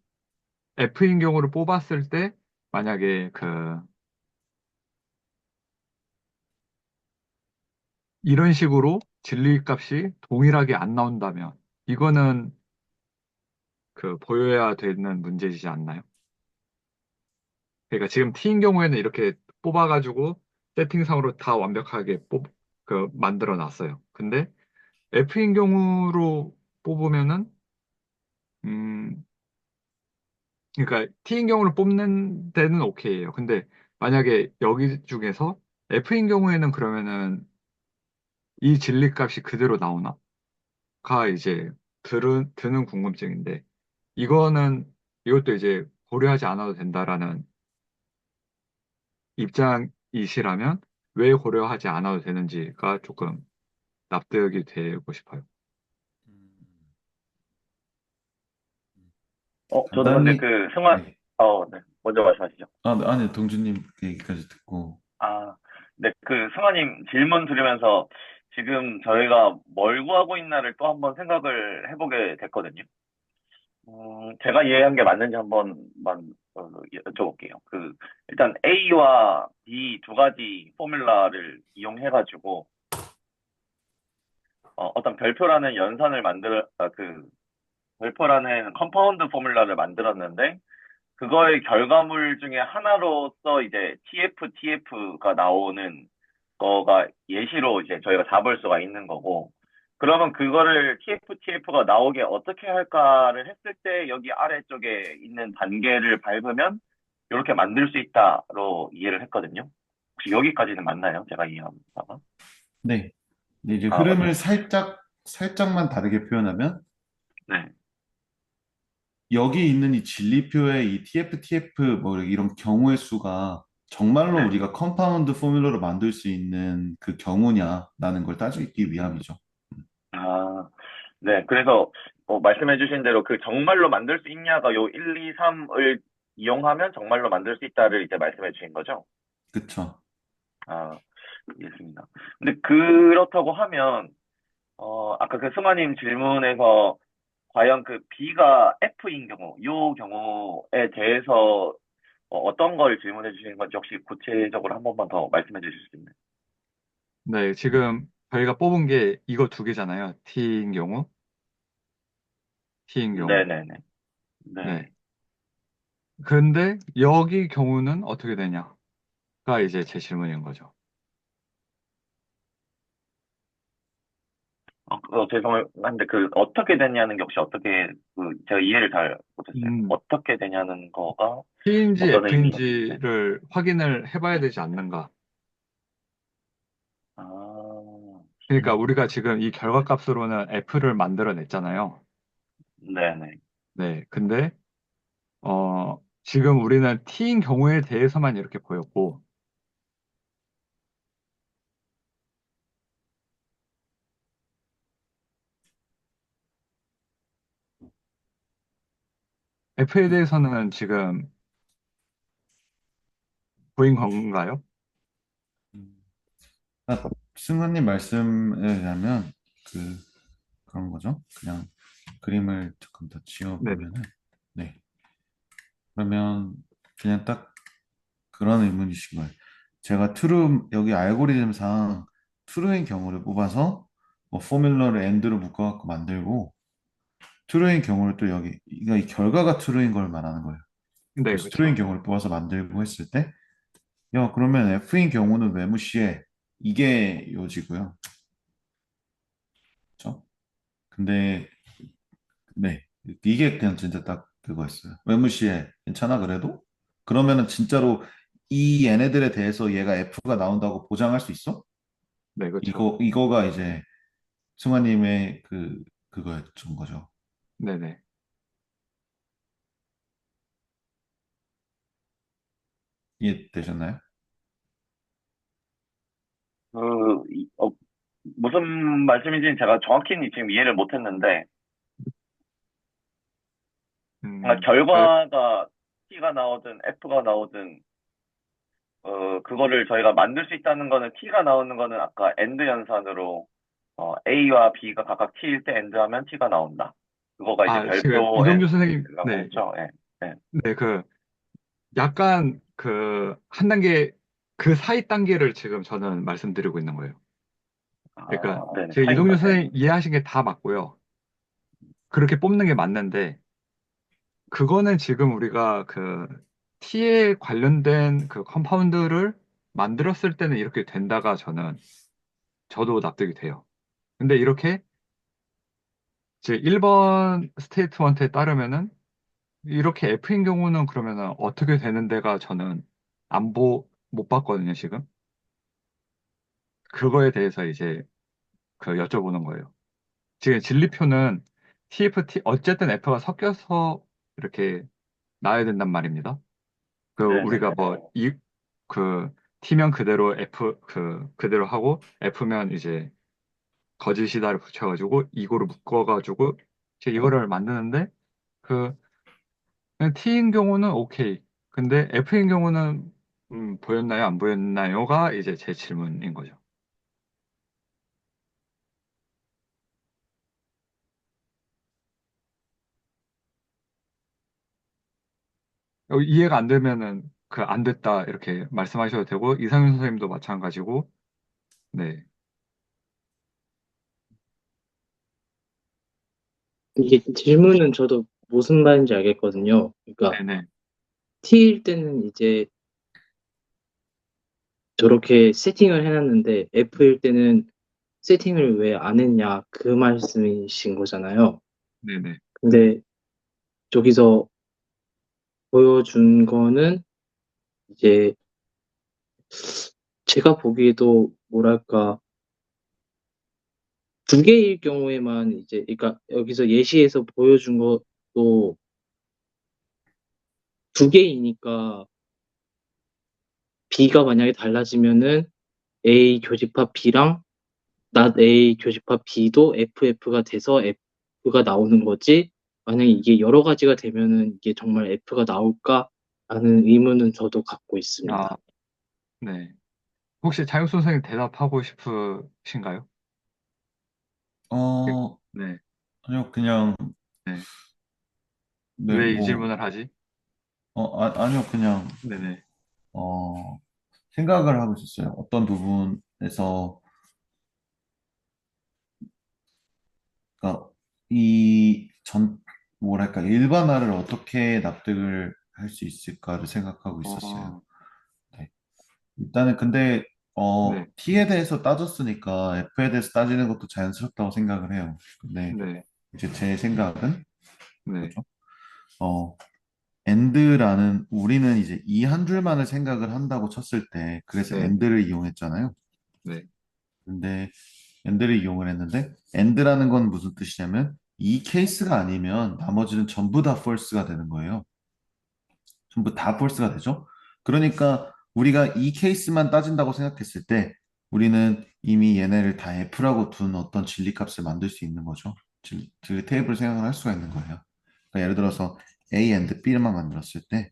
A: F인 경우를 뽑았을 때 만약에 그 이런 식으로 진리값이 동일하게 안 나온다면 이거는 그 보여야 되는 문제이지 않나요? 그러니까 지금 T인 경우에는 이렇게 뽑아가지고 세팅상으로 다 완벽하게 만들어 놨어요. 근데 F인 경우로 뽑으면은, 음, 그러니까 T인 경우를 뽑는 데는 오케이예요. 근데 만약에 여기 중에서 F인 경우에는 그러면은 이 진리값이 그대로 나오나? 가 이제 드는 궁금증인데, 이것도 이제 고려하지 않아도 된다라는 입장이시라면 왜 고려하지 않아도 되는지가 조금 납득이 되고 싶어요.
B: 음,
C: 저는 근데
B: 간단히, 네.
C: 네. 먼저 말씀하시죠.
B: 네, 아니, 동주님 얘기까지 듣고,
C: 아, 네, 승환님 질문 들으면서 지금 저희가 뭘 구하고 있나를 또 한번 생각을 해보게 됐거든요. 제가 이해한 게 맞는지 한번만 여쭤볼게요. 일단 A와 B 두 가지 포뮬라를 이용해가지고, 어떤 별표라는 연산을 별표라는 컴파운드 포뮬라를 만들었는데, 그거의 결과물 중에 하나로서 이제 TF가 나오는 거가 예시로 이제 저희가 잡을 수가 있는 거고, 그러면 그거를 TF가 나오게 어떻게 할까를 했을 때 여기 아래쪽에 있는 단계를 밟으면 이렇게 만들 수 있다로 이해를 했거든요. 혹시 여기까지는 맞나요? 제가 이해한 바가?
B: 네. 근데 이제
C: 맞아요.
B: 흐름을 살짝만 다르게 표현하면,
C: 네.
B: 여기 있는 이 진리표의 이 TF 뭐 이런 경우의 수가 정말로
C: 네.
B: 우리가 컴파운드 포뮬러로 만들 수 있는 그 경우냐라는 걸 따지기 위함이죠.
C: 아, 네. 그래서 말씀해주신 대로 그 정말로 만들 수 있냐가 요 1, 2, 3을 이용하면 정말로 만들 수 있다를 이제 말씀해 주신 거죠?
B: 그쵸.
C: 아, 알겠습니다. 근데 그렇다고 하면, 아까 승화님 질문에서 과연 B가 F인 경우, 요 경우에 대해서 어떤 걸 질문해 주시는 건지 혹시 구체적으로 한 번만 더 말씀해 주실 수 있나요?
A: 네,
B: 음,
A: 지금 저희가 뽑은 게 이거 두 개잖아요. T인 경우.
C: 네네네.
A: 네.
C: 네네.
A: 근데 여기 경우는 어떻게 되냐가 이제 제 질문인 거죠.
C: 죄송한데 어떻게 됐냐는 게 혹시 제가 이해를 잘 못했어요.
A: 음,
C: 어떻게 되냐는 거가
A: T인지
C: 어떤 의미인지. 네.
A: F인지를 확인을 해봐야 되지 않는가.
C: 아,
A: 그러니까
B: 음,
A: 우리가 지금 이 결과값으로는 F를 만들어냈잖아요.
C: 네네.
A: 네. 근데 지금 우리는 T인 경우에 대해서만 이렇게 보였고, F에 대해서는 지금 보인 건가요?
B: 음. 승관님 말씀에 의하면 그 그런 거죠. 그냥 그림을 조금 더
A: 네네.
B: 지워보면은 네. 그러면 그냥 딱 그런 의문이신 거예요. 제가 여기 알고리즘상 트루인 경우를 뽑아서 뭐 포뮬러를 AND로 묶어갖고 만들고 트루인 경우를 또 여기 이 결과가 트루인 걸 말하는 거예요.
A: 네,
B: 그래서 트루인
A: 그렇죠.
B: 경우를 뽑아서 만들고 했을 때 야, 그러면 F인 경우는 왜 무시해? 이게 요지고요. 그렇죠? 근데 네. 이게 그냥 진짜 딱 그거였어요. 왜 무시해? 괜찮아, 그래도? 그러면은 진짜로 이 얘네들에 대해서 얘가 F가 나온다고 보장할 수 있어?
A: 네, 그렇죠.
B: 이거가 이제 승환님의 그거였던 거죠.
A: 네네.
B: 이해되셨나요?
C: 무슨 말씀인지는 제가 정확히는 지금 이해를 못했는데, 그러니까
A: 네,
C: 결과가 T가 나오든 F가 나오든, 그거를 저희가 만들 수 있다는 거는 T가 나오는 거는 아까 AND 연산으로, A와 B가 각각 T일 때 AND 하면 T가 나온다. 그거가 이제
A: 지금
C: 별표에
A: 이동규 선생님,
C: 들어가고
A: 네,
C: 했죠. 예. 예.
A: 네, 약간 한 단계, 그 사이 단계를 지금 저는 말씀드리고 있는 거예요. 그러니까
C: 네네.
A: 지금 이동준
C: 차이인가요? 네.
A: 선생님 이해하신 게 다 맞고요. 그렇게 뽑는 게 맞는데 그거는 지금 우리가 그 T에 관련된 그 컴파운드를 만들었을 때는 이렇게 된다가 저도 납득이 돼요. 근데 이렇게 제 1번 스테이트먼트에 따르면은 이렇게 F인 경우는 그러면은 어떻게 되는 데가 저는 못 봤거든요, 지금. 그거에 대해서 이제 그 여쭤보는 거예요. 지금 진리표는 TFT, 어쨌든 F가 섞여서 이렇게 나와야 된단 말입니다. 그 우리가
C: 네네네.
A: 뭐 그 T면 그대로 그대로 하고 F면 이제 거짓이다를 붙여가지고 이거를 묶어가지고 이제 이거를 만드는데 그 그냥 T인 경우는 오케이. 근데 F인 경우는 보였나요? 안 보였나요?가 이제 제 질문인 거죠. 이해가 안 되면은 그 안 됐다 이렇게 말씀하셔도 되고 이상윤 선생님도 마찬가지고 네,
D: 이게 질문은 저도 무슨 말인지 알겠거든요. 그러니까
A: 네네,
D: T일 때는 이제 저렇게 세팅을 해놨는데 F일 때는 세팅을 왜 안 했냐 그 말씀이신 거잖아요.
A: 네네,
D: 근데 저기서 보여준 거는 이제 제가 보기에도 뭐랄까 두 개일 경우에만 이제 그러니까 여기서 예시에서 보여준 것도 두 개이니까 B가 만약에 달라지면은 A 교집합 B랑 not A 교집합 B도 FF가 돼서 F가 나오는 거지. 만약에 이게 여러 가지가 되면은 이게 정말 F가 나올까라는 의문은 저도 갖고
A: 아,
D: 있습니다.
A: 네. 혹시 자유 선생님 대답하고 싶으신가요?
B: 어,
A: 네,
B: 아니요, 그냥,
A: 네.
B: 네,
A: 왜 이
B: 뭐,
A: 질문을 하지?
B: 아니요, 그냥,
A: 네네,
B: 어, 생각을 하고 있었어요. 어떤 부분에서, 그러니까 뭐랄까, 일반화를 어떻게 납득을 할 수 있을까를 생각하고 있었어요.
A: 어,
B: 네. 일단은 근데,
A: 네,
B: T에 대해서 따졌으니까 F에 대해서 따지는 것도 자연스럽다고 생각을 해요. 근데
A: 네,
B: 이제 제 생각은,
A: 네,
B: 그죠? 어, 엔드라는 우리는 이제 이 한 줄만을 생각을 한다고 쳤을 때 그래서
A: 네,
B: 엔드를 이용했잖아요.
A: 네,
B: 근데 엔드를 이용을 했는데 엔드라는 건 무슨 뜻이냐면 이 케이스가 아니면 나머지는 전부 다 false가 되는 거예요. 전부 다 false가 되죠. 그러니까 우리가 이 케이스만 따진다고 생각했을 때 우리는 이미 얘네를 다 F라고 둔 어떤 진리값을 만들 수 있는 거죠. 그 테이블 생각을 할 수가 있는 거예요. 그러니까 예를 들어서 A and B만 만들었을 때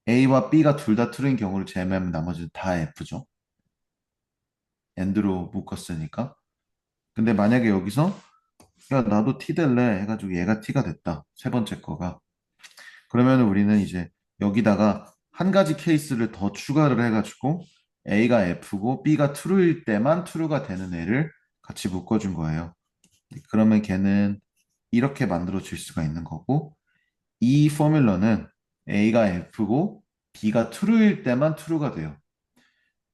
B: A와 B가 둘 다 true인 경우를 제외하면 나머지는 다 F죠. and로 묶었으니까. 근데 만약에 여기서 야 나도 T 될래 해가지고 얘가 T가 됐다. 세 번째 거가. 그러면 우리는 이제 여기다가 한 가지 케이스를 더 추가를 해가지고 A가 F고 B가 true일 때만 true가 되는 애를 같이 묶어준 거예요. 그러면 걔는 이렇게 만들어질 수가 있는 거고 이 포뮬러는 A가 F고 B가 true일 때만 true가 돼요.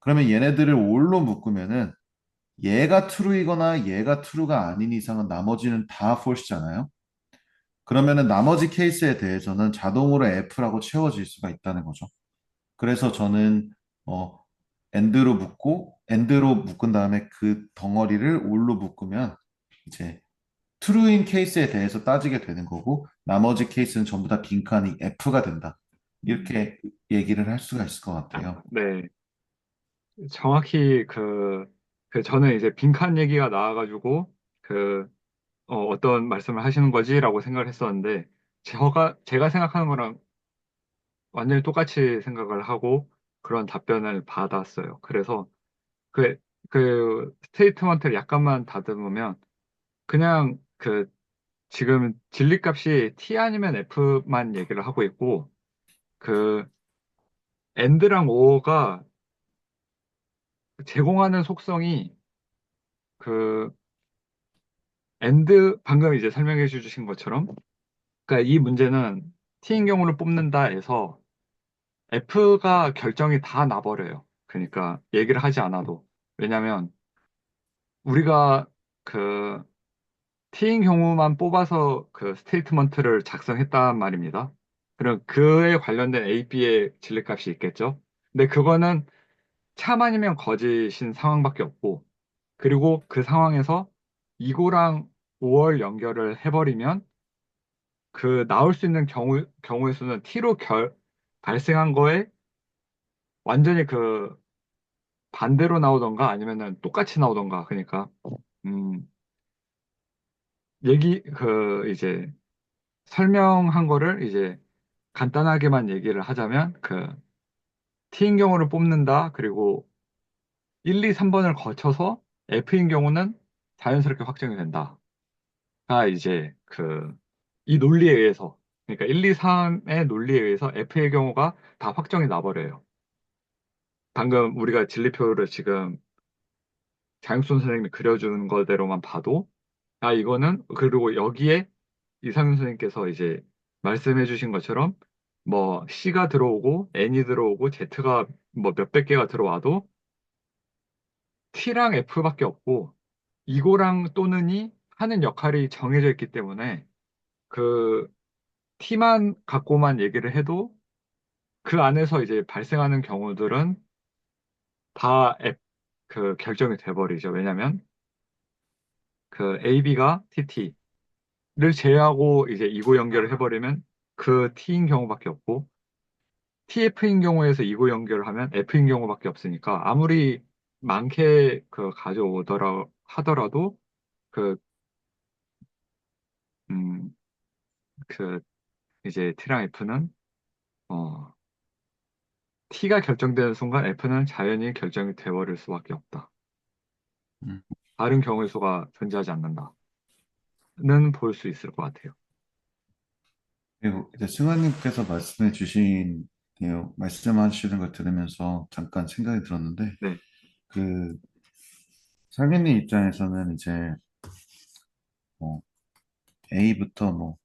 B: 그러면 얘네들을 올로 묶으면은 얘가 true이거나 얘가 true가 아닌 이상은 나머지는 다 false잖아요. 그러면은 나머지 케이스에 대해서는 자동으로 F라고 채워질 수가 있다는 거죠. 그래서 저는 어 end로 묶은 다음에 그 덩어리를 올로 묶으면 이제 true인 케이스에 대해서 따지게 되는 거고 나머지 케이스는 전부 다 빈칸이 F가 된다.
A: 음,
B: 이렇게 얘기를 할 수가 있을 것 같아요.
A: 네. 정확히 저는 이제 빈칸 얘기가 나와가지고 어떤 말씀을 하시는 거지라고 생각을 했었는데 제가 생각하는 거랑 완전히 똑같이 생각을 하고 그런 답변을 받았어요. 그래서 그, 그 스테이트먼트를 약간만 다듬으면 그냥 지금 진리값이 T 아니면 F만 얘기를 하고 있고 그 AND랑 OR가 제공하는 속성이 그 방금 이제 설명해 주신 것처럼, 그러니까 이 문제는 T인 경우를 뽑는다에서 F가 결정이 다 나버려요. 그러니까 얘기를 하지 않아도. 왜냐면 우리가 그 T인 경우만 뽑아서 그 스테이트먼트를 작성했단 말입니다. 그럼 그에 관련된 A, B의 진리값이 있겠죠. 근데 그거는 참 아니면 거짓인 상황밖에 없고, 그리고 그 상황에서 이거랑 5월 연결을 해버리면 그 나올 수 있는 경우의 수는 T로 발생한 거에 완전히 그 반대로 나오던가 아니면은 똑같이 나오던가. 그러니까 음 이제 설명한 거를 이제 간단하게만 얘기를 하자면, 그 T인 경우를 뽑는다, 그리고 1, 2, 3번을 거쳐서 F인 경우는 자연스럽게 확정이 된다가 이제 이 논리에 의해서, 그러니까 1, 2, 3의 논리에 의해서 F의 경우가 다 확정이 나버려요. 방금 우리가 진리표를 지금 장육순 선생님이 그려준 거대로만 봐도, 이거는, 그리고 여기에 이상윤 선생님께서 이제 말씀해 주신 것처럼 뭐 C가 들어오고 N이 들어오고 Z가 뭐 몇백 개가 들어와도 T랑 F밖에 없고, 이거랑 또는이 하는 역할이 정해져 있기 때문에 그 T만 갖고만 얘기를 해도 그 안에서 이제 발생하는 경우들은 다 결정이 돼버리죠. 왜냐면 그 AB가 TT를 제외하고 이제 이고 연결을 해버리면 그 T인 경우밖에 없고, TF인 경우에서 이고 연결을 하면 F인 경우밖에 없으니까 아무리 많게 가져오더라 하더라도 그, 음, 그 이제 T랑 F는 어, T가 결정되는 순간 F는 자연히 결정이 돼버릴 수밖에 없다.
B: 음.
A: 다른 경우의 수가 존재하지 않는다는 볼 수 있을 것 같아요.
B: 그리고 이제 승환님께서 말씀해 주신 말씀하시는 걸 들으면서 잠깐 생각이 들었는데,
A: 네,
B: 그 상현님 입장에서는 이제 뭐 A부터 뭐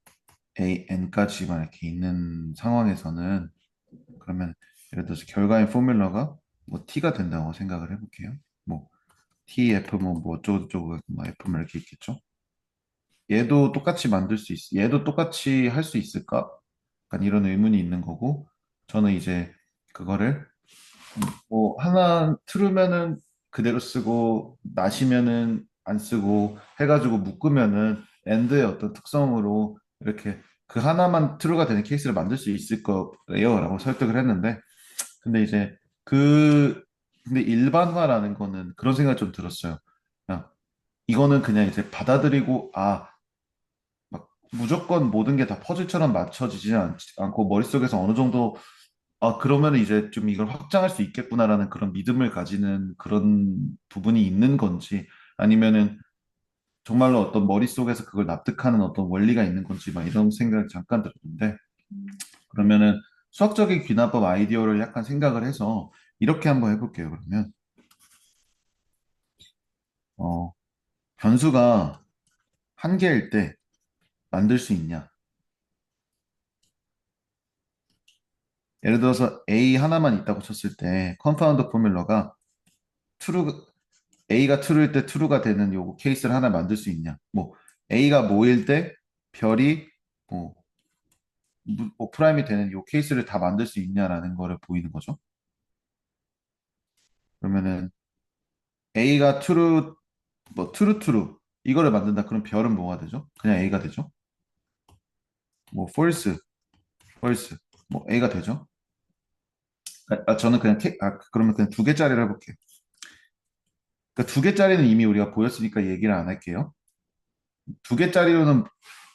B: AN까지만 이렇게 있는 상황에서는, 그러면 예를 들어서 결과의 포뮬러가 뭐 T가 된다고 생각을 해볼게요. 뭐 TF 뭐 어쩌고저쩌고 뭐 F만 이렇게 있겠죠. 얘도 똑같이 만들 수 얘도 똑같이 할 수 있을까? 약간 이런 의문이 있는 거고, 저는 이제 그거를 뭐 하나 틀으면은 그대로 쓰고 나시면은 안 쓰고 해가지고 묶으면은 엔드의 어떤 특성으로 이렇게 그 하나만 트루가 되는 케이스를 만들 수 있을 거예요 라고 설득을 했는데, 근데 이제 그 근데 일반화라는 거는 그런 생각이 좀 들었어요. 그냥 이거는 그냥 이제 받아들이고, 막 무조건 모든 게 다 퍼즐처럼 맞춰지지 않고 머릿속에서 어느 정도, 그러면 이제 좀 이걸 확장할 수 있겠구나라는 그런 믿음을 가지는 그런 부분이 있는 건지, 아니면은 정말로 어떤 머릿속에서 그걸 납득하는 어떤 원리가 있는 건지, 막 이런 생각을 잠깐 들었는데, 그러면은 수학적인 귀납법 아이디어를 약간 생각을 해서 이렇게 한번 해볼게요. 그러면 어, 변수가 한 개일 때 만들 수 있냐? 예를 들어서 A 하나만 있다고 쳤을 때 컨파운드 포뮬러가 트루 A가 true일 때 true가 되는 요 케이스를 하나 만들 수 있냐? 뭐 A가 뭐일 때 별이 뭐, 뭐 프라임이 되는 요 케이스를 다 만들 수 있냐라는 거를 보이는 거죠. 그러면은 A가 true, 뭐 true 이거를 만든다. 그럼 별은 뭐가 되죠? 그냥 A가 되죠. 뭐 false 뭐 A가 되죠. 저는 그냥 그러면 그냥 두 개짜리를 해볼게요. 그러니까 두 개짜리는 이미 우리가 보였으니까 얘기를 안 할게요. 두 개짜리로는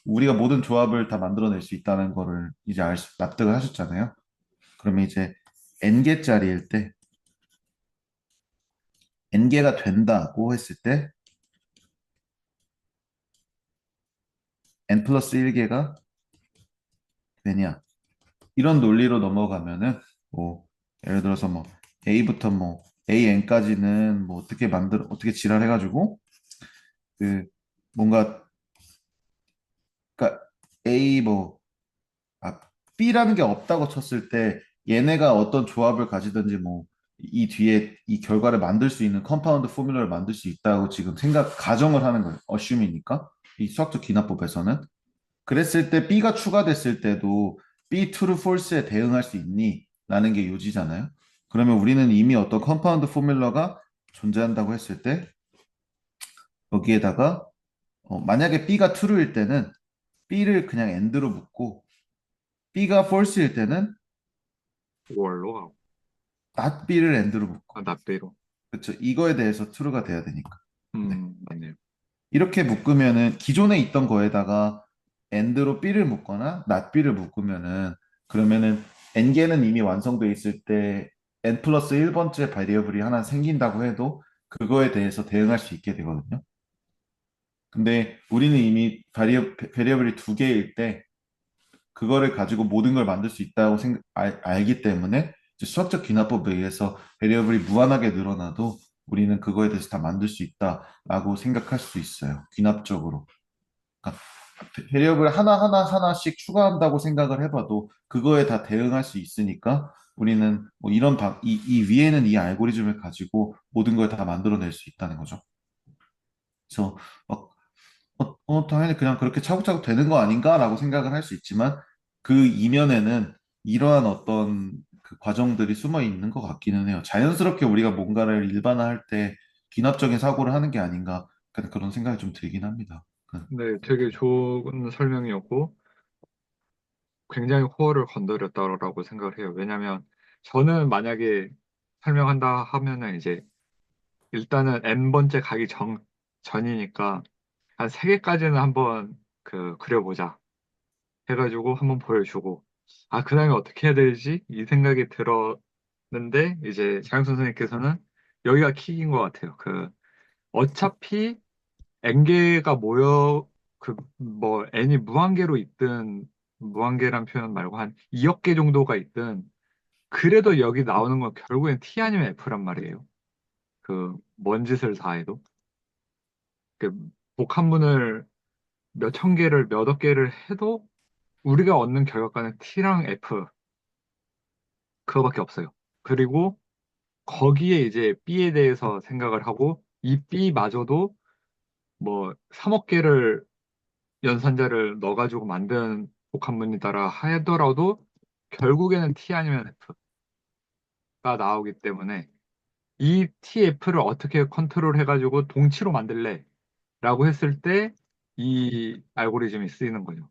B: 우리가 모든 조합을 다 만들어낼 수 있다는 거를 이제 납득을 하셨잖아요. 그러면 이제 n개짜리일 때 n개가 된다고 했을 때 n 플러스 1개가 되냐, 이런 논리로 넘어가면은 뭐 예를 들어서 뭐 a부터 뭐 an까지는 뭐 어떻게 지랄해가지고 그 뭔가 그러니까 A 뭐 아, B라는 게 없다고 쳤을 때 얘네가 어떤 조합을 가지든지 뭐 이 뒤에 이 결과를 만들 수 있는 컴파운드 포뮬러를 만들 수 있다고 지금 가정을 하는 거예요. 어슈미니까 이 수학적 기납법에서는 그랬을 때 B가 추가됐을 때도 B true false에 대응할 수 있니? 라는 게 요지잖아요. 그러면 우리는 이미 어떤 컴파운드 포뮬러가 존재한다고 했을 때 여기에다가 만약에 B가 true일 때는 B를 그냥 end로 묶고 B가 false일 때는
A: 월로 하고,
B: not B를 end로 묶고
A: 낫배로.
B: 그렇죠. 이거에 대해서 true가 돼야 되니까. 네.
A: 맞네요.
B: 이렇게 묶으면은 기존에 있던 거에다가 end로 B를 묶거나 not B를 묶으면은 그러면은 n개는 이미 완성돼 있을 때 n 플러스 1번째 바리어블이 하나 생긴다고 해도 그거에 대해서 대응할 수 있게 되거든요. 근데 우리는 이미 바리어블이 두 개일 때 그거를 가지고 모든 걸 만들 수 있다고 알기 때문에 이제 수학적 귀납법에 의해서 베리어블이 무한하게 늘어나도 우리는 그거에 대해서 다 만들 수 있다라고 생각할 수 있어요. 귀납적으로. 그러니까 베리어블 하나씩 추가한다고 생각을 해봐도 그거에 다 대응할 수 있으니까 우리는 뭐 이 위에는 이 알고리즘을 가지고 모든 걸 다 만들어낼 수 있다는 거죠. 그래서 막 당연히 그냥 그렇게 차곡차곡 되는 거 아닌가라고 생각을 할 수 있지만 그 이면에는 이러한 어떤 그 과정들이 숨어 있는 것 같기는 해요. 자연스럽게 우리가 뭔가를 일반화할 때 귀납적인 사고를 하는 게 아닌가 그런 생각이 좀 들긴 합니다.
A: 네, 되게 좋은 설명이었고, 굉장히 호어를 건드렸다고 생각을 해요. 왜냐면, 저는 만약에 설명한다 하면은 이제, 일단은 N번째 가기 전이니까, 한 세 개까지는 한번 그려보자. 해가지고 한번 보여주고, 아, 그 다음에 어떻게 해야 되지? 이 생각이 들었는데, 이제 장영 선생님께서는 여기가 킥인 것 같아요. 어차피 n개가 n이 무한계로 있든, 무한계란 표현 말고 한 2억 개 정도가 있든, 그래도 여기 나오는 건 결국엔 T 아니면 F란 말이에요. 뭔 짓을 다 해도. 그, 복합문을 몇 천 개를, 몇 억 개를 해도, 우리가 얻는 결과가는 T랑 F, 그거밖에 없어요. 그리고 거기에 이제 B에 대해서 생각을 하고, 이 B마저도 뭐 3억 개를 연산자를 넣어가지고 만든 복합문이다라 하더라도 결국에는 T 아니면 F가 나오기 때문에 이 TF를 어떻게 컨트롤 해가지고 동치로 만들래? 라고 했을 때 이 알고리즘이 쓰이는 거죠.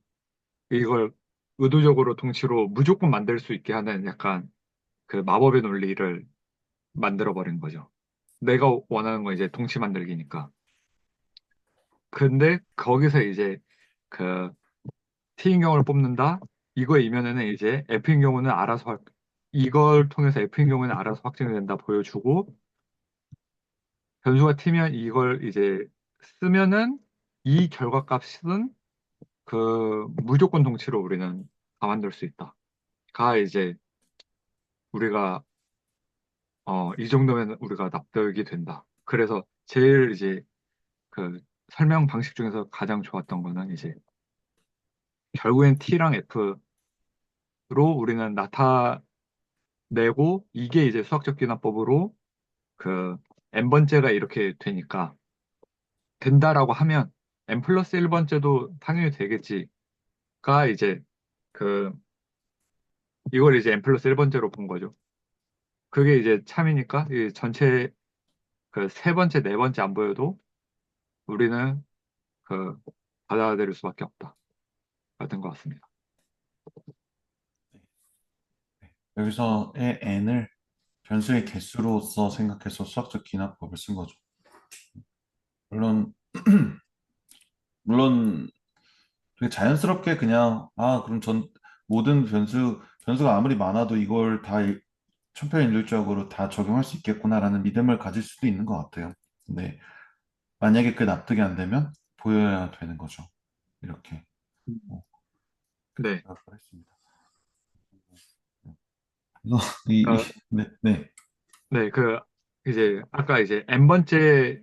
A: 이걸 의도적으로 동치로 무조건 만들 수 있게 하는 약간 마법의 논리를 만들어 버린 거죠. 내가 원하는 건 이제 동치 만들기니까. 근데 거기서 이제 그 T인 경우를 뽑는다. 이거 이면에는 이제 F인 경우는 이걸 통해서 F인 경우는 알아서 확정이 된다 보여주고 변수가 T면 이걸 이제 쓰면은 이 결과값은 무조건 동치로 우리는 다 만들 수 있다. 가 이제 우리가 이 정도면 우리가 납득이 된다. 그래서 제일 이제 설명 방식 중에서 가장 좋았던 거는 이제 결국엔 T랑 F로 우리는 나타내고 이게 이제 수학적 기납법으로 그 n번째가 이렇게 되니까 된다라고 하면 n 플러스 1번째도 당연히 되겠지가 이제 그 이걸 이제 n 플러스 1번째로 본 거죠. 그게 이제 참이니까 이 전체 세 번째, 네 번째 안 보여도 우리는 그 받아들일 수밖에 없다. 같은 것 같습니다.
B: 여기서의 n을 변수의 개수로서 생각해서 수학적 기납법을 쓴 거죠. 물론 물론 되게 자연스럽게 그냥 그럼 전 모든 변수가 아무리 많아도 이걸 다 천편일률적으로 다 적용할 수 있겠구나라는 믿음을 가질 수도 있는 것 같아요. 근데 만약에 그 납득이 안 되면 보여야 되는 거죠. 이렇게
A: 네.
B: 생각을 했습니다. 그래서
A: 그러니까
B: 네, 네.
A: 네, 이제 아까 이제 n번째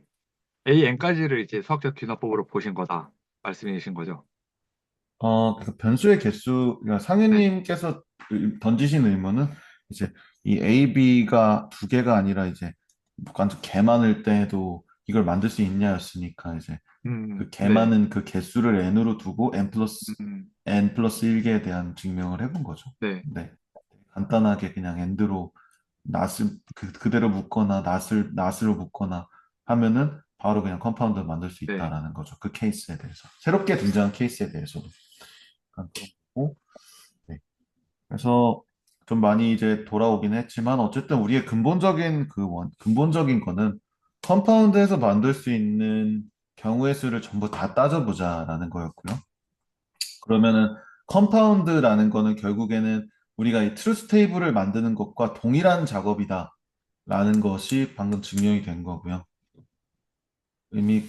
A: AN까지를 이제 수학적 귀납법으로 보신 거다 말씀이신 거죠?
B: 그 변수의 개수, 그러니까
A: 네.
B: 상윤님께서 던지신 의문은 이제 이 A, B가 두 개가 아니라 이제 완전 개 많을 때도 이걸 만들 수 있냐였으니까 이제 그 개
A: 네.
B: 많은 그 개수를 n으로 두고
A: 음,
B: n 플러스 1개에 대한 증명을 해본 거죠.
A: 네.
B: 네. 간단하게 그냥 end로 낫을 그대로 묶거나 낫으로 묶거나 하면은 바로 그냥 컴파운드를 만들 수
A: 네.
B: 있다라는 거죠. 그 케이스에 대해서. 새롭게 등장한 케이스에 대해서도. 약간 그런 거고. 네. 그래서 좀 많이 이제 돌아오긴 했지만 어쨌든 우리의 근본적인 근본적인 거는 컴파운드에서 만들 수 있는 경우의 수를 전부 다 따져보자라는 거였고요. 그러면은 컴파운드라는 거는 결국에는 우리가 이 트루스 테이블을 만드는 것과 동일한 작업이다라는 것이 방금 증명이 된 거고요. 의미,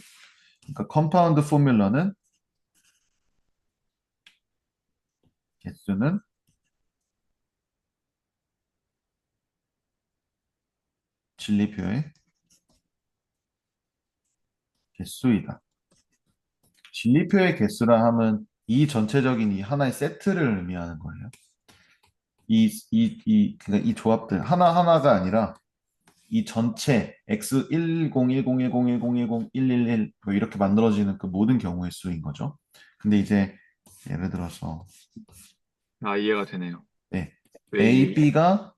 B: 그러니까 컴파운드 포뮬러는 개수는 진리표의 개수이다. 진리표의 개수라 하면 이 전체적인 이 하나의 세트를 의미하는 거예요. 그러니까 이 조합들 하나하나가 아니라 이 전체 x 101010101011 뭐 이렇게 만들어지는 그 모든 경우의 수인 거죠. 근데 이제 예를 들어서
A: 아, 이해가 되네요.
B: 네,
A: 왜
B: A,
A: 이,
B: B가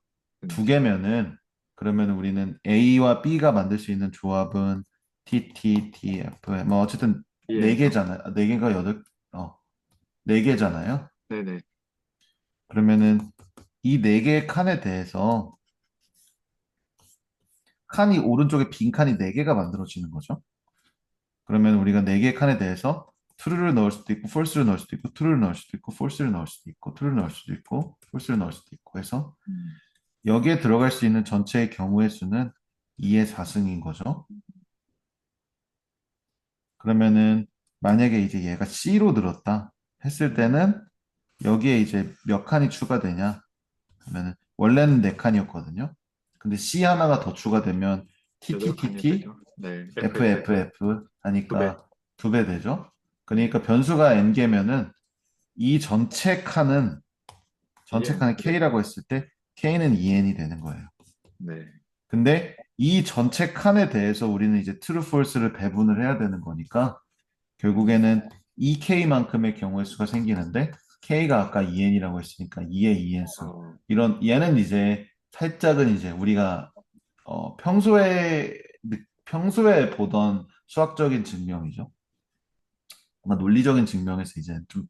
B: 두
A: 는지.
B: 개면은 그러면 우리는 A와 B가 만들 수 있는 조합은 T, T, T, F 뭐 어쨌든 네
A: 이해했죠?
B: 개잖아요. 네 개가 여덟 네 개잖아요.
A: 네네.
B: 그러면은 이 네 개의 칸에 대해서 칸이 오른쪽에 빈 칸이 네 개가 만들어지는 거죠. 그러면 우리가 네 개의 칸에 대해서 true를 넣을 수도 있고 false를 넣을 수도 있고 true를 넣을 수도 있고 false를 넣을 수도 있고 true를 넣을 수도 있고 false를 넣을 수도 있고 해서 여기에 들어갈 수 있는 전체의 경우의 수는 2의 4승인 거죠. 그러면은 만약에 이제 얘가 C로 들었다 했을 때는 여기에 이제 몇 칸이 추가되냐 그러면은 원래는 네 칸이었거든요. 근데 C 하나가 더 추가되면
A: 여덟 칸이
B: TTTT
A: 되죠. 네. FFF
B: FFF
A: 두 배.
B: 하니까 두 배 되죠.
A: 네.
B: 그러니까 변수가 n개면은 이 전체
A: EN.
B: 칸을 K라고 했을 때 K는 2n이 되는 거예요.
A: 네.
B: 근데 이 전체 칸에 대해서 우리는 이제 true, false를 배분을 해야 되는 거니까 결국에는 2K만큼의 경우의 수가 생기는데 K가 아까 2n이라고 했으니까 2의 2n 수.
A: 어,
B: 이런 얘는 이제 살짝은 이제 우리가 평소에 보던 수학적인 증명이죠. 뭔가 논리적인 증명에서 이제 좀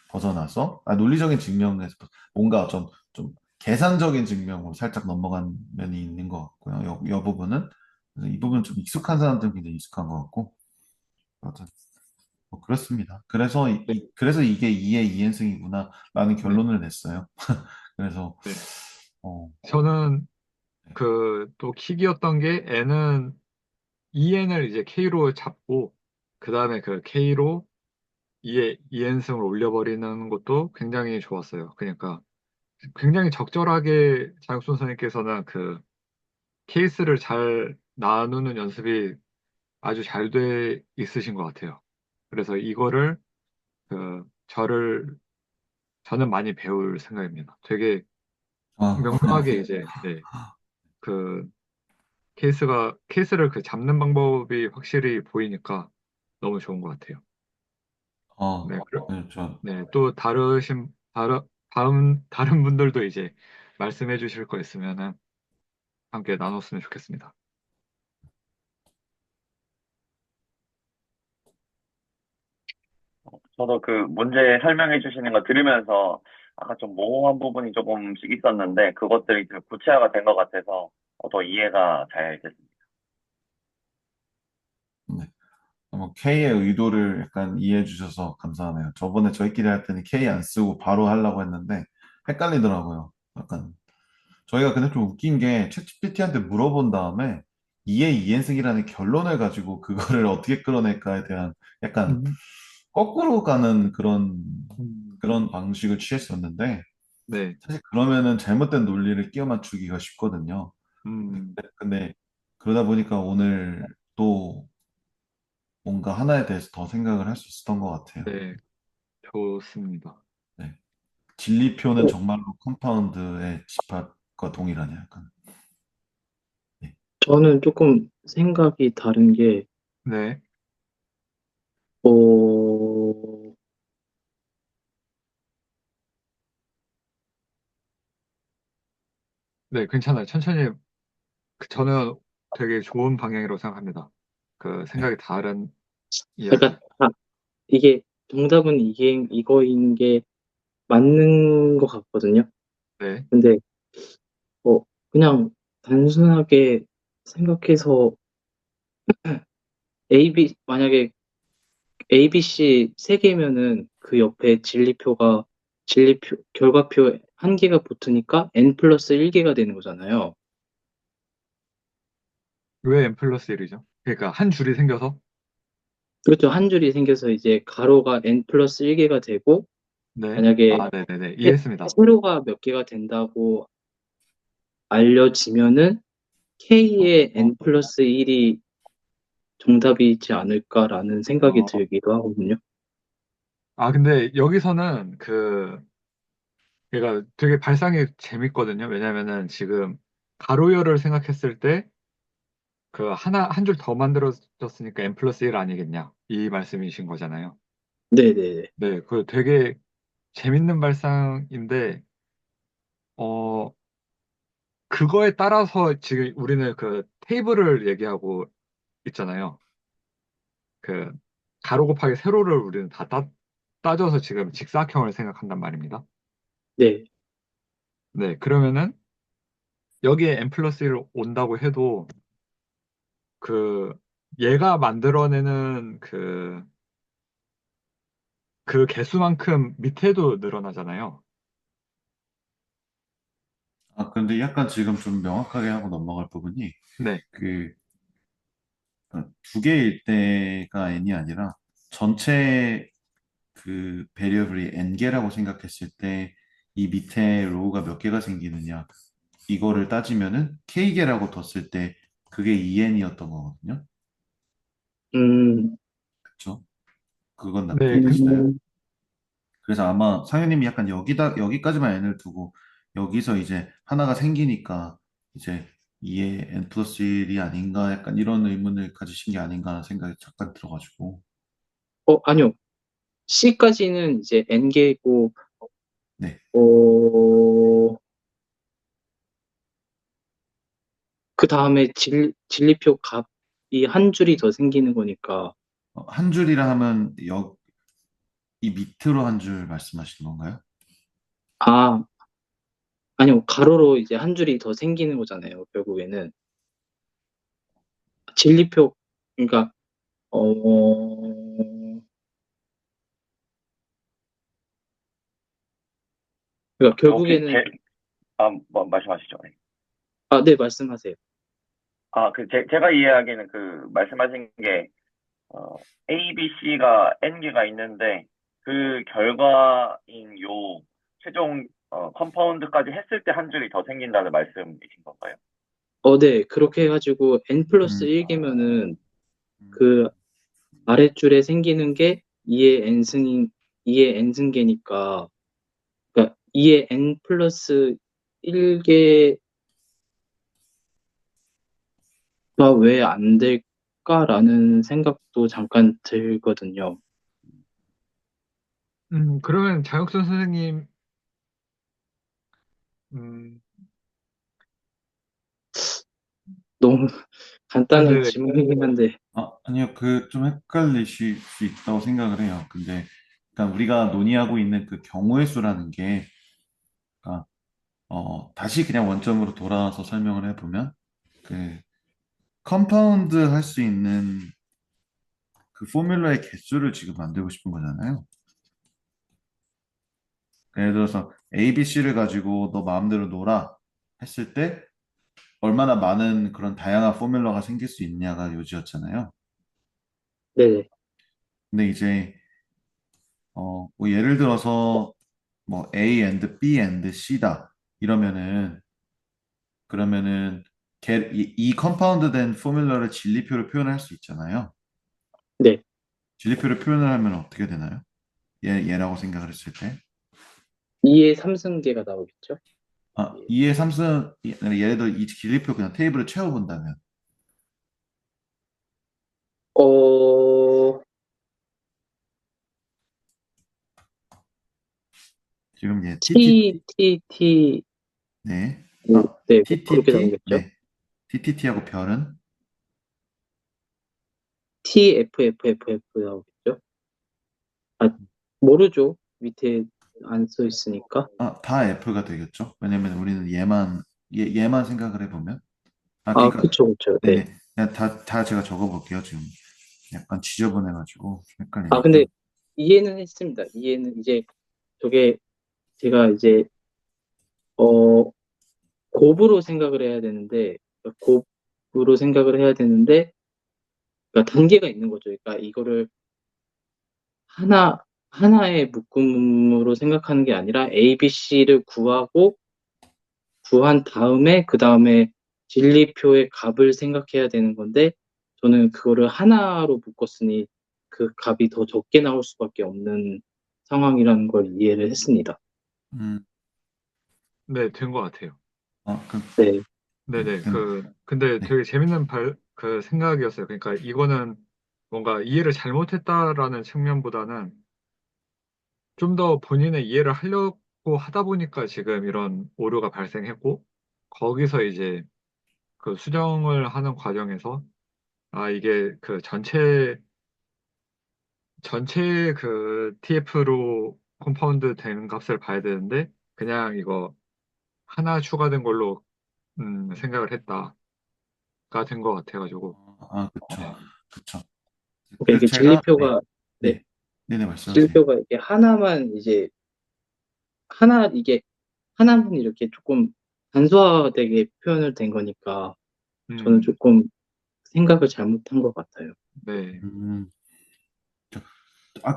B: 벗어나서, 논리적인 증명에서 뭔가 좀 계산적인 증명으로 살짝 넘어간 면이 있는 것 같고요. 이 부분은. 그래서 이 부분은 좀 익숙한 사람들은 굉장히 익숙한 것 같고, 아무튼 뭐 그렇습니다.
A: 네.
B: 그래서 이게 2의 2행승이구나라는
A: 네.
B: 결론을 냈어요. 그래서,
A: 네.
B: 어,
A: 저는
B: 네.
A: 그 또 킥이었던 게 N은 EN을 이제 K로 잡고 그 다음에 그 K로 2N승을 올려버리는 것도 굉장히 좋았어요. 그러니까 굉장히 적절하게 장육순 선생님께서는 그 케이스를 잘 나누는 연습이 아주 잘 돼 있으신 것 같아요. 그래서 이거를 그 저는 많이 배울 생각입니다. 되게
B: 아,
A: 명료하게 이제 네, 그 케이스를 그 잡는 방법이 확실히 보이니까 너무 좋은 것 같아요. 네,
B: 네,
A: 네, 또 다른 분들도 이제 말씀해 주실 거 있으면은 함께 나눴으면 좋겠습니다.
C: 저도 그 문제 설명해 주시는 거 들으면서 아까 좀 모호한 부분이 조금씩 있었는데 그것들이 좀 구체화가 된 것 같아서 더 이해가 잘 됐습니다.
B: 네. K의 의도를 약간 이해해 주셔서 감사하네요. 저번에 저희끼리 할 때는 K 안 쓰고 바로 하려고 했는데 헷갈리더라고요. 약간 저희가 근데 좀 웃긴 게 챗GPT한테 물어본 다음에 2의 2행승이라는 결론을 가지고 그거를 어떻게 끌어낼까에 대한 약간
A: 음,
B: 거꾸로 가는
A: 음,
B: 그런 방식을 취했었는데
A: 네,
B: 사실 그러면은 잘못된 논리를 끼워 맞추기가 쉽거든요.
A: 음,
B: 근데 그러다 보니까 오늘 또 뭔가 하나에 대해서 더 생각을 할 수 있었던 것 같아요.
A: 네, 좋습니다.
B: 네. 진리표는
D: 어,
B: 정말로 컴파운드의 집합과 동일하냐, 약간. 네.
D: 저는 조금 생각이 다른 게,
A: 네,
D: 어,
A: 네, 괜찮아요. 천천히, 저는 되게 좋은 방향이라고 생각합니다. 그
B: 네.
A: 생각이 다른 이야기.
D: 그러니까, 이게, 정답은 이거인 게 맞는 것 같거든요.
A: 네,
D: 근데, 그냥 단순하게 생각해서 만약에 ABC 세 개면은 그 옆에 결과표 한 개가 붙으니까 N 플러스 1개가 되는 거잖아요.
A: 왜 n 플러스 1이죠? 그러니까 한 줄이 생겨서,
D: 그렇죠. 한 줄이 생겨서 이제 가로가 N 플러스 1개가 되고,
A: 네,
D: 만약에
A: 아, 네네네,
D: 세,
A: 이해했습니다.
D: 세로가 몇 개가 된다고 알려지면은 K의
A: 어,
D: N 플러스 1이 정답이지 않을까라는 생각이
A: 어.
D: 들기도 하거든요.
A: 아, 근데 여기서는 그러니까 되게 발상이 재밌거든요. 왜냐면은 지금 가로열을 생각했을 때 그 한 줄 더 만들어졌으니까 n 플러스 1 아니겠냐. 이 말씀이신 거잖아요.
D: 네네네.
A: 네, 그 되게 재밌는 발상인데, 어, 그거에 따라서 지금 우리는 그 테이블을 얘기하고 있잖아요. 그 가로 곱하기 세로를 우리는 다 따져서 지금 직사각형을 생각한단 말입니다.
D: 네.
A: 네, 그러면은 여기에 n 플러스 1 온다고 해도 그 얘가 만들어내는 그 개수만큼 밑에도 늘어나잖아요.
B: 아, 근데 약간 지금 좀 명확하게 하고 넘어갈 부분이
A: 네,
B: 그 두 개일 때가 n이 아니라 전체 그 베리어블이 n개라고 생각했을 때 이 밑에 로우가 몇 개가 생기느냐 이거를 따지면은 k개라고 뒀을 때 그게 2n이었던 거거든요.
D: 음,
B: 그쵸? 그건
A: 네,
B: 납득이 되시나요?
D: 음,
B: 그래서 아마 상현님이 약간 여기까지만 n을 두고 여기서 이제 하나가 생기니까 이제 2의 n 플러스 1이 아닌가 약간 이런 의문을 가지신 게 아닌가 하는 생각이 잠깐 들어가지고
D: 아니요. C까지는 이제 N개고,
B: 네.
D: 어, 그 다음에 진리표 값이 한 줄이 더 생기는 거니까,
B: 한 줄이라 하면 이 밑으로 한 줄 말씀하시는 건가요?
D: 아, 아니요. 가로로 이제 한 줄이 더 생기는 거잖아요. 결국에는. 진리표, 그러니까, 그러니까
C: 혹시
D: 결국에는,
C: 뭐, 말씀하시죠. 네.
D: 네, 말씀하세요.
C: 제가 이해하기에는 그 말씀하신 게 A, B, C가 N개가 있는데 그 결과인 요 최종 컴파운드까지 했을 때 한 줄이 더 생긴다는 말씀이신 건가요?
D: 네. 그렇게 해가지고 N 플러스
B: 음,
D: 1개면은
B: 음.
D: 그 아랫줄에 생기는 게 2의 N승계니까, 그러니까 2의 N 플러스 1개가 왜 안 될까라는 생각도 잠깐 들거든요.
A: 그러면 장혁선 선생님, 음,
D: 너무 간단한
A: 네네,
D: 질문이긴 한데,
B: 아니요, 그 좀 헷갈리실 수 있다고 생각을 해요. 근데 그러니까 우리가 논의하고 있는 그 경우의 수라는 게 그러니까, 다시 그냥 원점으로 돌아와서 설명을 해보면 그 컴파운드 할 수 있는 그 포뮬러의 개수를 지금 만들고 싶은 거잖아요. 예를 들어서 A, B, C를 가지고 너 마음대로 놀아 했을 때 얼마나 많은 그런 다양한 포뮬러가 생길 수 있냐가 요지였잖아요.
D: 네네.
B: 근데 이제 뭐 예를 들어서 뭐 A and B and C다 이러면은 그러면은 이 컴파운드 된 포뮬러를 진리표로 표현할 수 있잖아요.
D: 네.
B: 진리표를 표현을 하면 어떻게 되나요? 얘라고 생각을 했을 때.
D: 2의 3승계가 나오겠죠?
B: 아,
D: 예.
B: 2의 3승, 예를 들어 이 진리표 그냥 테이블을 채워본다면.
D: 어,
B: 지금 얘
D: T,
B: TTT,
D: T, T,
B: 네.
D: 뭐, 네, 뭐 그렇게
B: TTT,
D: 나오겠죠?
B: 네. TTT하고 별은?
D: T, F, F, F, F 나오겠죠? 아, 모르죠. 밑에 안 써 있으니까.
B: 다 F가 되겠죠? 왜냐면 우리는 얘만 생각을 해보면.
D: 아,
B: 그러니까,
D: 그쵸, 그쵸. 네.
B: 네네. 그냥 다 제가 적어볼게요. 지금 약간 지저분해가지고
D: 아, 근데
B: 헷갈리니까.
D: 이해는 했습니다. 이해는 이제 저게 제가 이제, 어, 곱으로 생각을 해야 되는데, 곱으로 생각을 해야 되는데, 그러니까 단계가 있는 거죠. 그러니까 이거를 하나의 묶음으로 생각하는 게 아니라 A, B, C를 구한 다음에, 그 다음에 진리표의 값을 생각해야 되는 건데, 저는 그거를 하나로 묶었으니 그 값이 더 적게 나올 수밖에 없는 상황이라는 걸 이해를 했습니다.
B: 음,
A: 네, 된 것 같아요.
B: 아, 그,
D: 네.
A: 네네.
B: 네.
A: 근데
B: 네.
A: 되게 재밌는 그 생각이었어요. 그러니까 이거는 뭔가 이해를 잘못했다라는 측면보다는 좀 더 본인의 이해를 하려고 하다 보니까 지금 이런 오류가 발생했고, 거기서 이제 그 수정을 하는 과정에서, 이게 그 전체 그 TF로 컴파운드 되는 값을 봐야 되는데, 그냥 이거 하나 추가된 걸로, 생각을 했다가 된 것 같아가지고,
B: 그쵸.
A: 네.
B: 그쵸.
D: 그러니까
B: 그래서
D: 이게
B: 제가, 네.
D: 진리표가, 네.
B: 네. 네네, 말씀하세요.
D: 진리표가 이게 하나만 이제, 이게 하나만 이렇게 조금 단순화되게 표현을 된 거니까 저는
A: 음,
D: 조금 생각을 잘못한 것 같아요.
A: 네.
B: 음,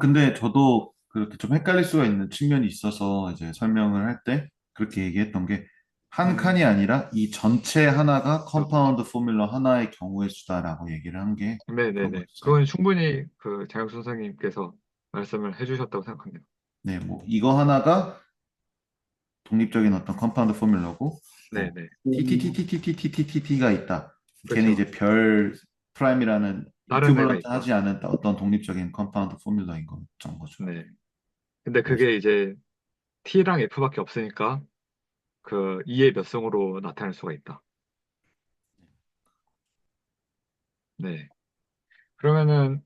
B: 근데 저도 그렇게 좀 헷갈릴 수가 있는 측면이 있어서 이제 설명을 할 때 그렇게 얘기했던 게 한
A: 음,
B: 칸이 아니라 이 전체 하나가 컴파운드 포뮬러 하나의 경우의 수다라고 얘기를 한 게 그런
A: 네네네.
B: 거였어요.
A: 그건 충분히 그 장혁 선생님께서 말씀을 해주셨다고 생각합니다.
B: 네, 뭐 이거 하나가 독립적인 어떤 컴파운드 포뮬러고 뭐
A: 네네.
D: 음,
B: TTTTTTTTT가 있다. 걔는
A: 그렇죠.
B: 이제 별 프라임이라는
A: 다른 애가
B: 이퀴벌런트
A: 있다.
B: 하지 않은 어떤 독립적인 컴파운드 포뮬러인 거죠.
A: 네. 근데
B: 그래서
A: 그게 이제 T랑 F밖에 없으니까 그 2의 몇 승으로 나타날 수가 있다. 네. 그러면은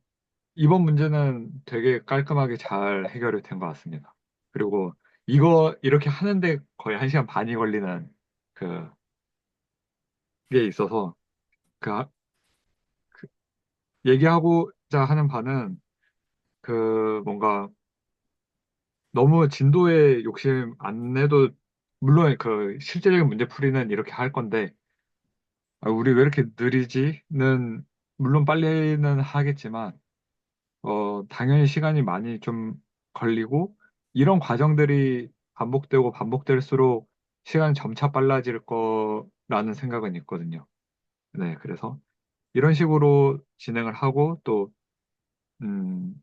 A: 이번 문제는 되게 깔끔하게 잘 해결이 된 것 같습니다. 그리고 이거 이렇게 하는데 거의 1시간 반이 걸리는 그 게 있어서 그, 그 얘기하고자 하는 바는 그 뭔가 너무 진도에 욕심 안 내도 물론 그 실제적인 문제풀이는 이렇게 할 건데 우리 왜 이렇게 느리지는 물론 빨리는 하겠지만 당연히 시간이 많이 좀 걸리고 이런 과정들이 반복되고 반복될수록 시간이 점차 빨라질 거라는 생각은 있거든요. 네, 그래서 이런 식으로 진행을 하고 또 음,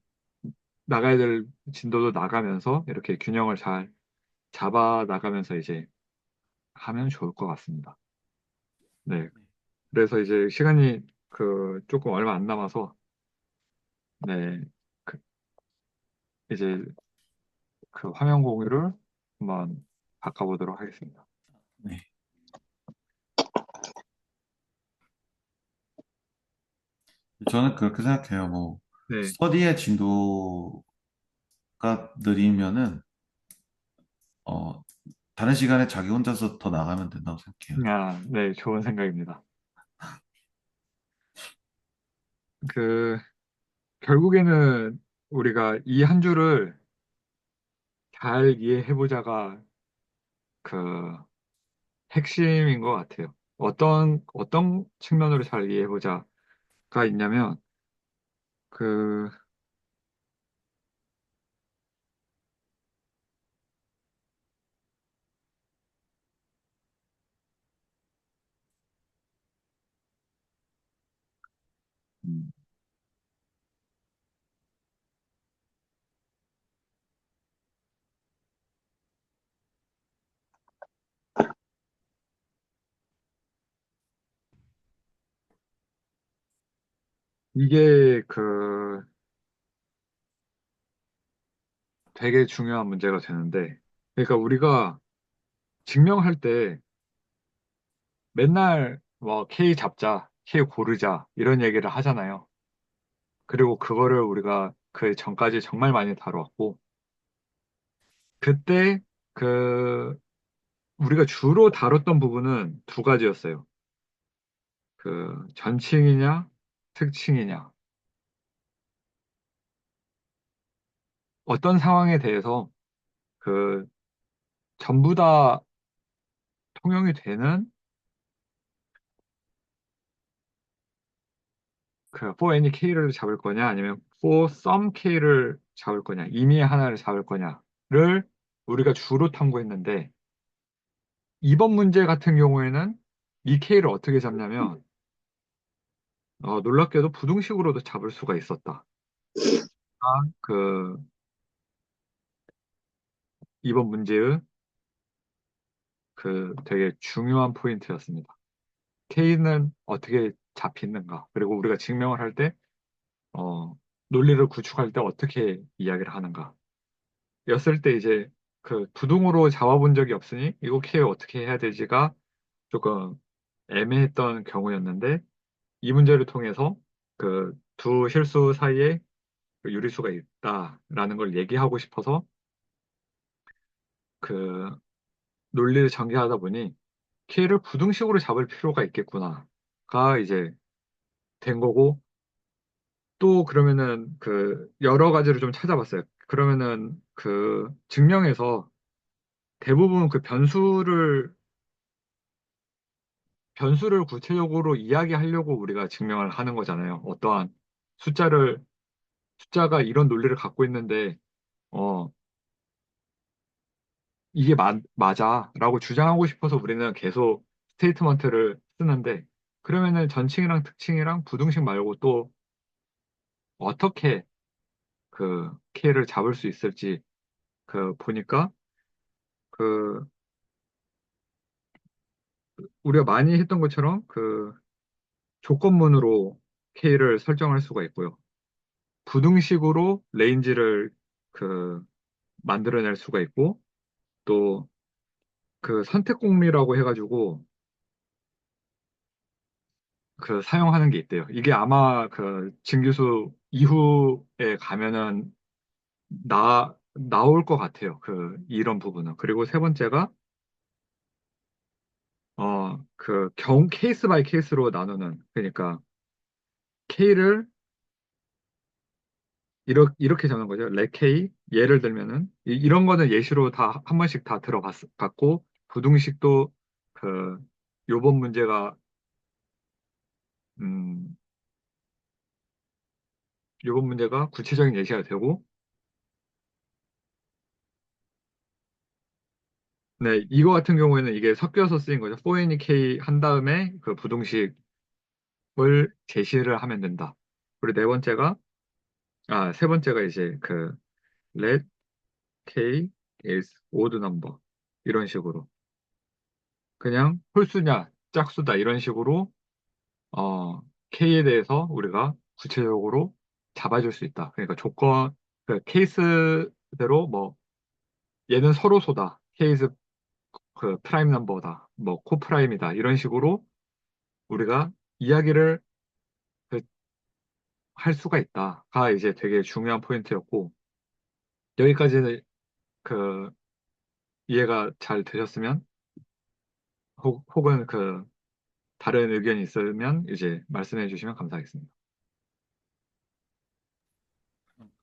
A: 나가야 될 진도도 나가면서 이렇게 균형을 잘 잡아 나가면서 이제 하면 좋을 것 같습니다. 네. 그래서 이제 시간이 그 조금 얼마 안 남아서 네. 그 이제 그 화면 공유를 한번 바꿔보도록 하겠습니다.
B: 네. 저는 그렇게 생각해요. 뭐
A: 네.
B: 스터디의 진도가 느리면은 어 다른 시간에 자기 혼자서 더 나가면 된다고 생각해요.
A: 네. 좋은 생각입니다. 그 결국에는 우리가 이 한 주를 잘 이해해보자가 그 핵심인 것 같아요. 어떤 측면으로 잘 이해해보자가 있냐면 그 음, 이게 되게 중요한 문제가 되는데, 그러니까 우리가 증명할 때 맨날 뭐 K 잡자, K 고르자 이런 얘기를 하잖아요. 그리고 그거를 우리가 그 전까지 정말 많이 다루었고, 그때 그 우리가 주로 다뤘던 부분은 두 가지였어요. 그 전칭이냐, 특칭이냐. 어떤 상황에 대해서 그 전부 다 통용이 되는 그 for any k를 잡을 거냐, 아니면 for some k를 잡을 거냐, 임의의 하나를 잡을 거냐를 우리가 주로 탐구했는데, 이번 문제 같은 경우에는 이 k를 어떻게 잡냐면, 놀랍게도 부등식으로도 잡을 수가 있었다. 그 이번 문제의 그 되게 중요한 포인트였습니다. K는 어떻게 잡히는가? 그리고 우리가 증명을 할 때, 논리를 구축할 때 어떻게 이야기를 하는가? 였을 때 이제 그 부등으로 잡아본 적이 없으니 이거 K 어떻게 해야 되지가 조금 애매했던 경우였는데, 이 문제를 통해서 그 두 실수 사이에 그 유리수가 있다라는 걸 얘기하고 싶어서 그 논리를 전개하다 보니 K를 부등식으로 잡을 필요가 있겠구나가 이제 된 거고, 또 그러면은 그 여러 가지를 좀 찾아봤어요. 그러면은 그 증명에서 대부분 그 변수를 구체적으로 이야기하려고 우리가 증명을 하는 거잖아요. 어떠한 숫자를 숫자가 이런 논리를 갖고 있는데 어 이게 맞아라고 주장하고 싶어서 우리는 계속 스테이트먼트를 쓰는데, 그러면은 전칭이랑 특칭이랑 부등식 말고 또 어떻게 그 K를 잡을 수 있을지 보니까 그 우리가 많이 했던 것처럼 그 조건문으로 K를 설정할 수가 있고요. 부등식으로 레인지를 그 만들어낼 수가 있고, 또 그 선택 공리라고 해가지고 그 사용하는 게 있대요. 이게 아마 그 진규수 이후에 가면은 나올 것 같아요. 이런 부분은. 그리고 세 번째가 케이스 바이 케이스로 나누는, 그러니까 K를 이렇게 적는 거죠. 레 K, 예를 들면은 이런 거는 예시로 다 한 번씩 다 들어봤고, 부등식도 그 요번 문제가 음 요번 문제가 구체적인 예시가 되고, 네, 이거 같은 경우에는 이게 섞여서 쓰인 거죠. for any K 한 다음에 그 부등식을 제시를 하면 된다. 그리고 세 번째가 이제 let K is odd number, 이런 식으로 그냥 홀수냐 짝수다 이런 식으로 어, K에 대해서 우리가 구체적으로 잡아줄 수 있다. 그러니까 케이스대로 뭐 얘는 서로소다, 케이스 그 프라임 넘버다, 뭐 코프라임이다, 이런 식으로 우리가 이야기를 그 할 수가 있다가 이제 되게 중요한 포인트였고, 여기까지는 그 이해가 잘 되셨으면, 혹은 다른 의견이 있으면 이제 말씀해 주시면 감사하겠습니다.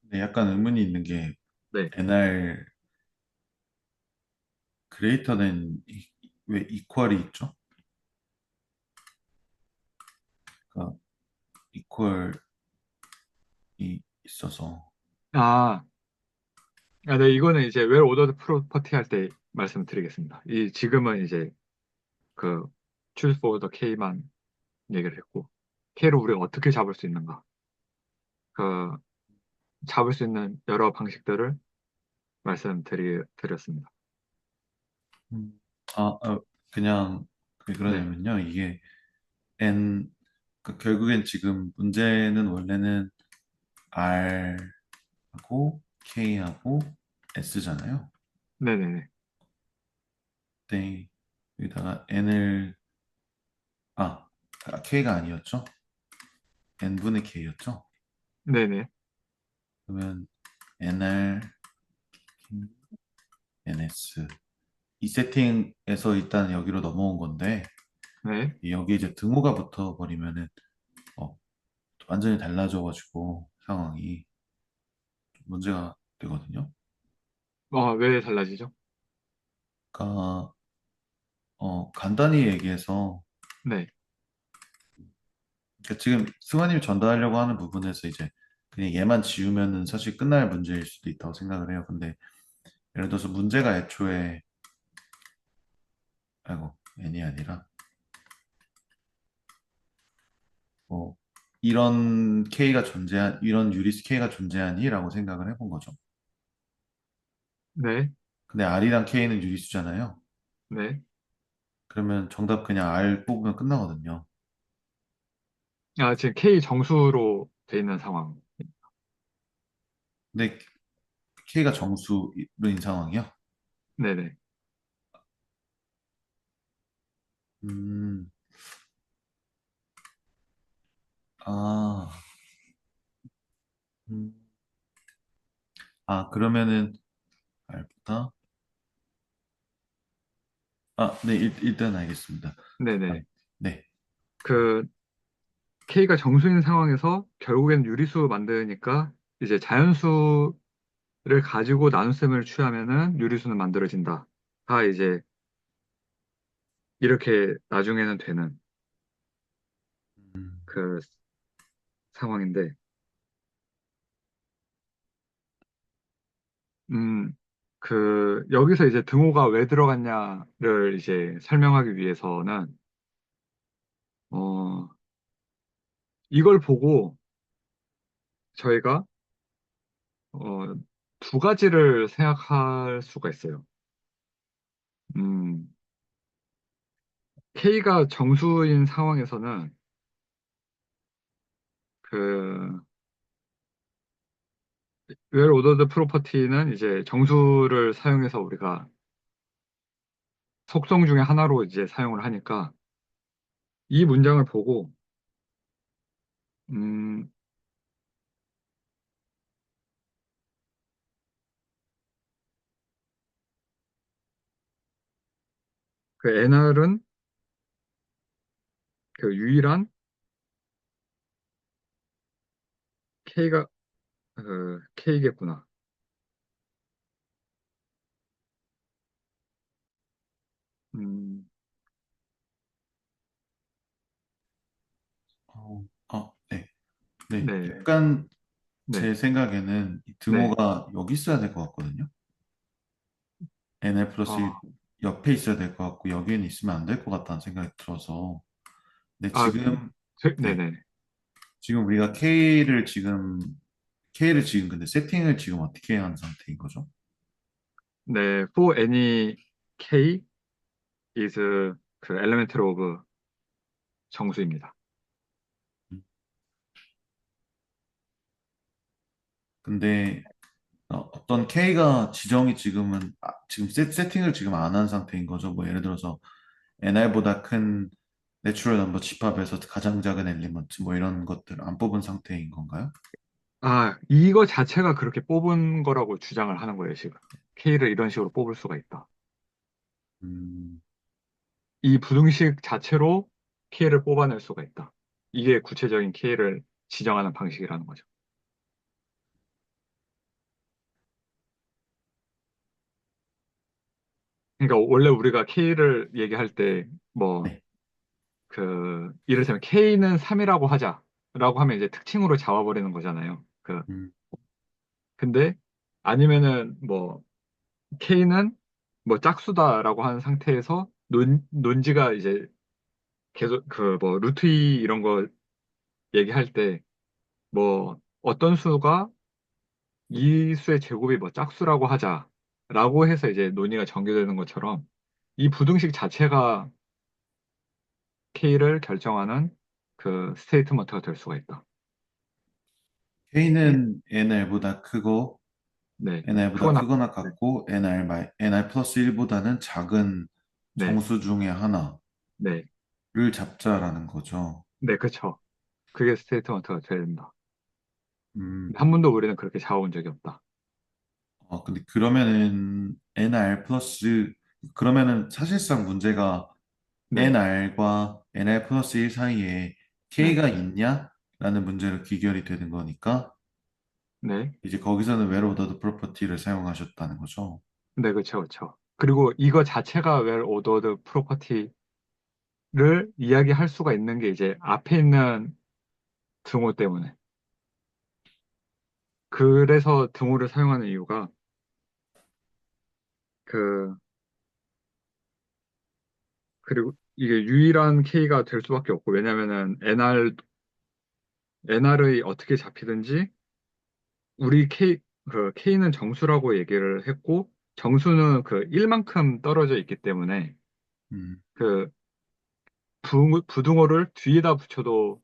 B: 근데 약간 의문이 있는 게
A: 네.
B: NR greater than 왜 equal이 있죠? 그러니까 equal이 있어서
A: 아, 네, 이거는 이제 웰 오더드 프로퍼티 할 때 말씀드리겠습니다. 지금은 이제 그 choose for the K만 얘기를 했고, K를 우리가 어떻게 잡을 수 있는가, 그 잡을 수 있는 여러 방식들을 말씀드렸습니다.
B: 음. 아, 그냥 왜
A: 네,
B: 그러냐면요. 이게 N 그 결국엔 지금 문제는 원래는 R하고 K하고 S잖아요.
A: 네네네.
B: 네. 여기다가 N을, K가 아니었죠? N분의 K였죠?
A: 네네.
B: 그러면 NR, NS. 이 세팅에서 일단 여기로 넘어온 건데,
A: 네.
B: 여기 이제 등호가 붙어버리면은, 어, 완전히 달라져가지고, 상황이 좀 문제가 되거든요.
A: 왜 달라지죠?
B: 그러니까, 간단히 얘기해서,
A: 네.
B: 그러니까 지금 승환님이 전달하려고 하는 부분에서 이제 그냥 얘만 지우면은 사실 끝날 문제일 수도 있다고 생각을 해요. 근데 예를 들어서 문제가 애초에, 아이고, n이 아니라, 뭐, 이런 유리스 K가 존재하니라고 생각을 해본 거죠.
A: 네.
B: 근데 R이랑 K는 유리수잖아요.
A: 네.
B: 그러면 정답 그냥 R 뽑으면 끝나거든요.
A: 아, 지금 K 정수로 돼 있는 상황.
B: 근데 K가 정수인 상황이요?
A: 네네.
B: 음, 아, 음, 그러면은 R보다, 네, 일단 알겠습니다. 아,
A: 네네.
B: 네.
A: 그 K가 정수인 상황에서 결국엔 유리수 만드니까 이제 자연수를 가지고 나눗셈을 취하면은 유리수는 만들어진다. 다 이제 이렇게 나중에는 되는
B: 음,
A: 그 상황인데, 음, 여기서 이제 등호가 왜 들어갔냐를 이제 설명하기 위해서는, 어, 이걸 보고 저희가, 어, 두 가지를 생각할 수가 있어요. 음, K가 정수인 상황에서는 그, 웰 오더드 프로퍼티는 이제 정수를 사용해서 우리가 속성 중에 하나로 이제 사용을 하니까 이 문장을 보고, 음, 그 NR은 그 유일한 K가 K겠구나. 음,
B: 네. 네.
A: 네,
B: 약간
A: 네,
B: 제 생각에는 이
A: 네.
B: 등호가 여기 있어야 될 것 같거든요. NR 플러스 1
A: 아,
B: 옆에 있어야 될 것 같고, 여기에는 있으면 안 될 것 같다는 생각이 들어서. 근데
A: 아,
B: 네.
A: 네네.
B: 지금 우리가 K를 지금 근데 세팅을 지금 어떻게 한 상태인 거죠?
A: 네, for any K is 그 elementary of 정수입니다.
B: 근데 어떤 K가 지정이 지금 세팅을 지금 안 한 상태인 거죠. 뭐 예를 들어서 NR보다 큰 내추럴 넘버 집합에서 가장 작은 엘리먼트 뭐 이런 것들 안 뽑은 상태인 건가요?
A: 아, 이거 자체가 그렇게 뽑은 거라고 주장을 하는 거예요, 지금. K를 이런 식으로 뽑을 수가 있다.
B: 음,
A: 이 부등식 자체로 K를 뽑아낼 수가 있다. 이게 구체적인 K를 지정하는 방식이라는 거죠. 그러니까 원래 우리가 K를 얘기할 때, 뭐,
B: 네.
A: 이를테면 K는 3이라고 하자라고 하면 이제 특징으로 잡아버리는 거잖아요.
B: 음,
A: 근데 아니면은 뭐, K는 뭐 짝수다라고 하는 상태에서 논지가 이제 계속 뭐 루트 2 이런 거 얘기할 때 뭐 어떤 수가 이 수의 제곱이 뭐 짝수라고 하자라고 해서 이제 논의가 전개되는 것처럼 이 부등식 자체가 K를 결정하는 그 스테이트먼트가 될 수가 있다. 네,
B: K는 NR보다 크고
A: 네,
B: NR보다
A: 크거나,
B: 크거나
A: 네,
B: 같고 NR 플러스 1보다는 작은
A: 네,
B: 정수 중에 하나를
A: 네,
B: 잡자라는 거죠.
A: 네, 그쵸. 그게 스테이트먼트가 돼야 된다.
B: 음,
A: 근데 한 번도 우리는 그렇게 잡아본 적이 없다.
B: 근데 그러면은 NR 플러스 그러면은 사실상 문제가
A: 네,
B: NR과 NR 플러스 1 사이에
A: 네,
B: K가 있냐라는 문제로 귀결이 되는 거니까
A: 네,
B: 이제 거기서는 웰 오더드 프로퍼티를 사용하셨다는 거죠.
A: 네, 그쵸, 그쵸. 그리고 이거 자체가 웰 오더드 프로퍼티를 이야기할 수가 있는 게 이제 앞에 있는 등호 때문에. 그래서 등호를 사용하는 이유가 그, 그리고 이게 유일한 K가 될 수밖에 없고, 왜냐면은 NR의 어떻게 잡히든지 우리 K는 정수라고 얘기를 했고, 정수는 그 1만큼 떨어져 있기 때문에
B: 음,
A: 그 부등호를 뒤에다 붙여도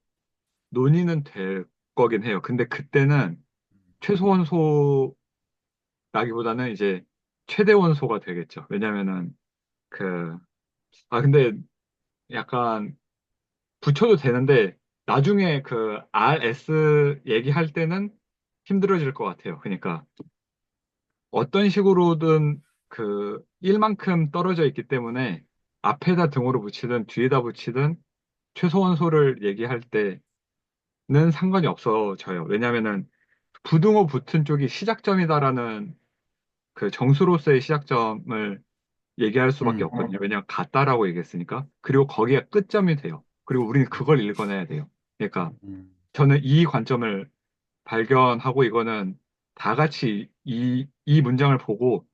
A: 논의는 될 거긴 해요. 근데 그때는 최소원소라기보다는 이제 최대원소가 되겠죠. 왜냐면은 그, 근데 약간 붙여도 되는데 나중에 그 RS 얘기할 때는 힘들어질 것 같아요. 그러니까 어떤 식으로든 그 1만큼 떨어져 있기 때문에 앞에다 등호를 붙이든 뒤에다 붙이든 최소원소를 얘기할 때는 상관이 없어져요. 왜냐면은 부등호 붙은 쪽이 시작점이다라는 그 정수로서의 시작점을 얘기할 수밖에
B: 음,
A: 없거든요. 왜냐면 같다라고 얘기했으니까. 그리고 거기가 끝점이 돼요. 그리고 우리는 그걸 읽어내야 돼요. 그러니까
B: 음,
A: 저는 이 관점을 발견하고 이거는 다 같이 이 문장을 보고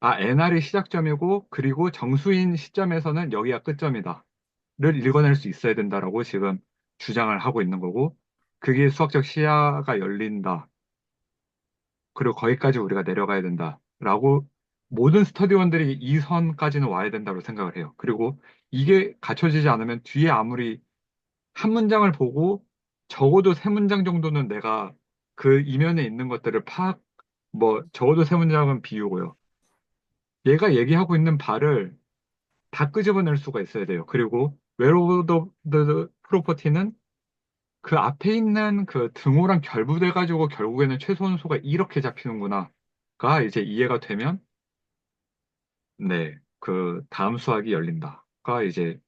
A: NR이 시작점이고 그리고 정수인 시점에서는 여기가 끝점이다. 를 읽어낼 수 있어야 된다라고 지금 주장을 하고 있는 거고 그게 수학적 시야가 열린다. 그리고 거기까지 우리가 내려가야 된다라고 모든 스터디원들이 이 선까지는 와야 된다고 생각을 해요. 그리고 이게 갖춰지지 않으면 뒤에 아무리 한 문장을 보고 적어도 세 문장 정도는 내가 그 이면에 있는 것들을 적어도 세 문장은 비우고요. 얘가 얘기하고 있는 바를 다 끄집어낼 수가 있어야 돼요. 그리고 웨로더 프로퍼티는 그 앞에 있는 그 등호랑 결부돼가지고 결국에는 최소원소가 이렇게 잡히는구나가 이제 이해가 되면 네, 그 다음 수학이 열린다가 이제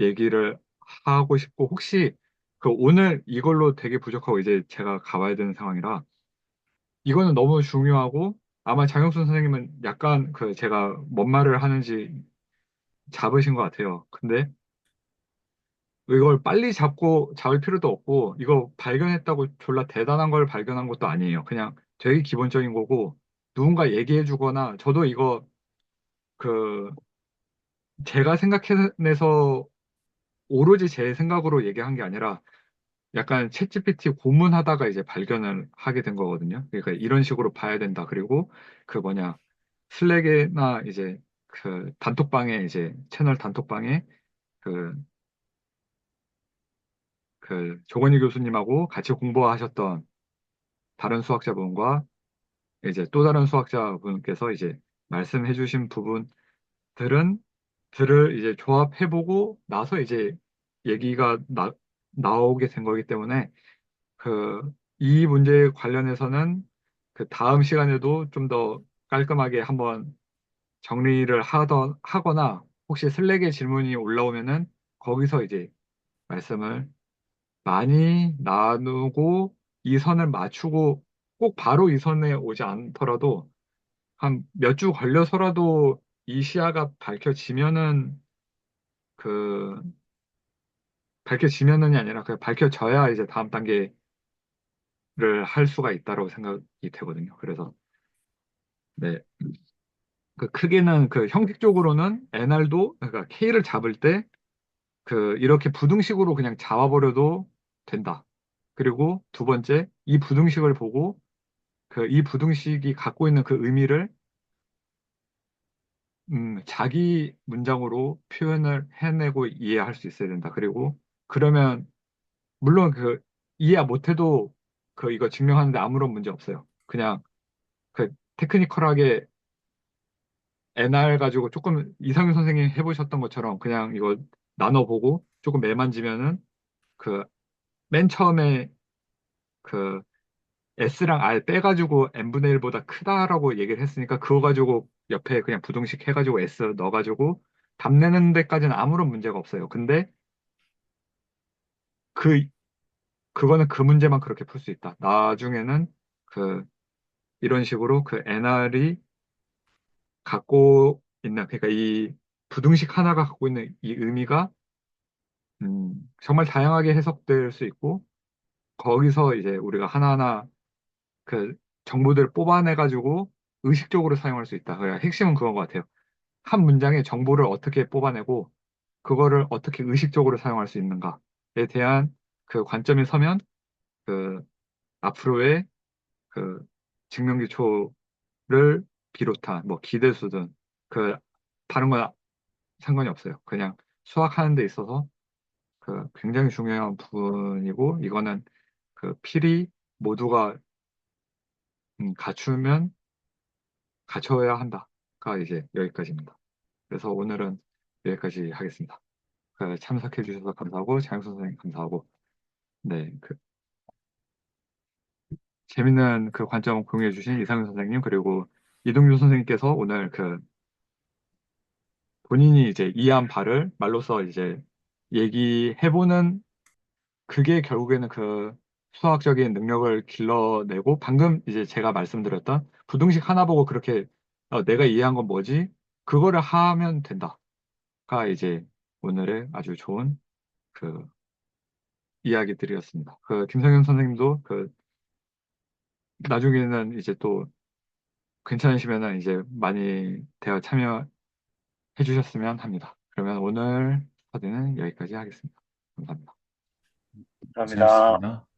A: 얘기를 하고 싶고 혹시 그 오늘 이걸로 되게 부족하고 이제 제가 가봐야 되는 상황이라 이거는 너무 중요하고 아마 장영순 선생님은 약간 그 제가 뭔 말을 하는지 잡으신 것 같아요. 근데 이걸 빨리 잡을 필요도 없고 이거 발견했다고 졸라 대단한 걸 발견한 것도 아니에요. 그냥 되게 기본적인 거고 누군가 얘기해 주거나 저도 이거 그 제가 생각해내서 오로지 제 생각으로 얘기한 게 아니라 약간 챗GPT 고문하다가 이제 발견을 하게 된 거거든요. 그러니까 이런 식으로 봐야 된다. 그리고 그 뭐냐 슬랙이나 이제 그 단톡방에 이제 채널 단톡방에 그, 그 조건희 교수님하고 같이 공부하셨던 다른 수학자분과 이제 또 다른 수학자분께서 이제 말씀해 주신 부분들은 들을 이제 조합해보고 나서 이제 얘기가 나오게 된 거기 때문에 그 이 문제에 관련해서는 그 다음 시간에도 좀 더 깔끔하게 한번 정리를 하거나 혹시 슬랙에 질문이 올라오면은 거기서 이제 말씀을 많이 나누고 이 선을 맞추고 꼭 바로 이 선에 오지 않더라도 한 몇 주 걸려서라도 이 시야가 그 밝혀지면은이 아니라 그 밝혀져야 이제 다음 단계를 할 수가 있다고 생각이 되거든요. 그래서 네. 그 크게는 그 형식적으로는 NR도 그러니까 K를 잡을 때 그 이렇게 부등식으로 그냥 잡아버려도 된다. 그리고 두 번째, 이 부등식을 보고 그 이 부등식이 갖고 있는 그 의미를 자기 문장으로 표현을 해내고 이해할 수 있어야 된다. 그리고 그러면 물론 그 이해 못해도 그 이거 증명하는데 아무런 문제 없어요. 그냥 그 테크니컬하게 NR 가지고 조금 이상윤 선생님 해보셨던 것처럼 그냥 이거 나눠보고 조금 매만지면은 그 맨 처음에 그 S랑 R 빼가지고 N분의 1보다 크다라고 얘기를 했으니까 그거 가지고 옆에 그냥 부등식 해가지고 S 넣어가지고 답 내는 데까지는 아무런 문제가 없어요. 근데 그, 그거는 그 문제만 그렇게 풀 수 있다. 나중에는 그 이런 식으로 그 NR이 갖고 있는, 그러니까 이 부등식 하나가 갖고 있는 이 의미가 정말 다양하게 해석될 수 있고 거기서 이제 우리가 하나하나 그 정보들을 뽑아내가지고 의식적으로 사용할 수 있다. 그러니까 핵심은 그건 것 같아요. 한 문장의 정보를 어떻게 뽑아내고 그거를 어떻게 의식적으로 사용할 수 있는가에 대한 그 관점이 서면 그 앞으로의 그 증명기초를 비롯한 뭐 기대수든 그 다른 건 상관이 없어요. 그냥 수학하는 데 있어서 그 굉장히 중요한 부분이고 이거는 그 필히 모두가 갖추면 갖춰야 한다가 이제 여기까지입니다. 그래서 오늘은 여기까지 하겠습니다. 그 참석해 주셔서 감사하고 장영선 선생님 감사하고 네, 그 재밌는 그 관점 공유해 주신 이상윤 선생님 그리고 이동규 선생님께서 오늘 그 본인이 이제 이해한 바를 말로써 이제 얘기해보는 그게 결국에는 그 수학적인 능력을 길러내고 방금 이제 제가 말씀드렸던 부등식 하나 보고 그렇게 내가 이해한 건 뭐지? 그거를 하면 된다가 이제 오늘의 아주 좋은 그 이야기들이었습니다. 그 김성현 선생님도 그 나중에는 이제 또 괜찮으시면은 이제 많이 대화 참여해 주셨으면 합니다. 그러면 오늘 카드는 여기까지 하겠습니다. 감사합니다.
C: 감사합니다.
B: 고생하셨습니다.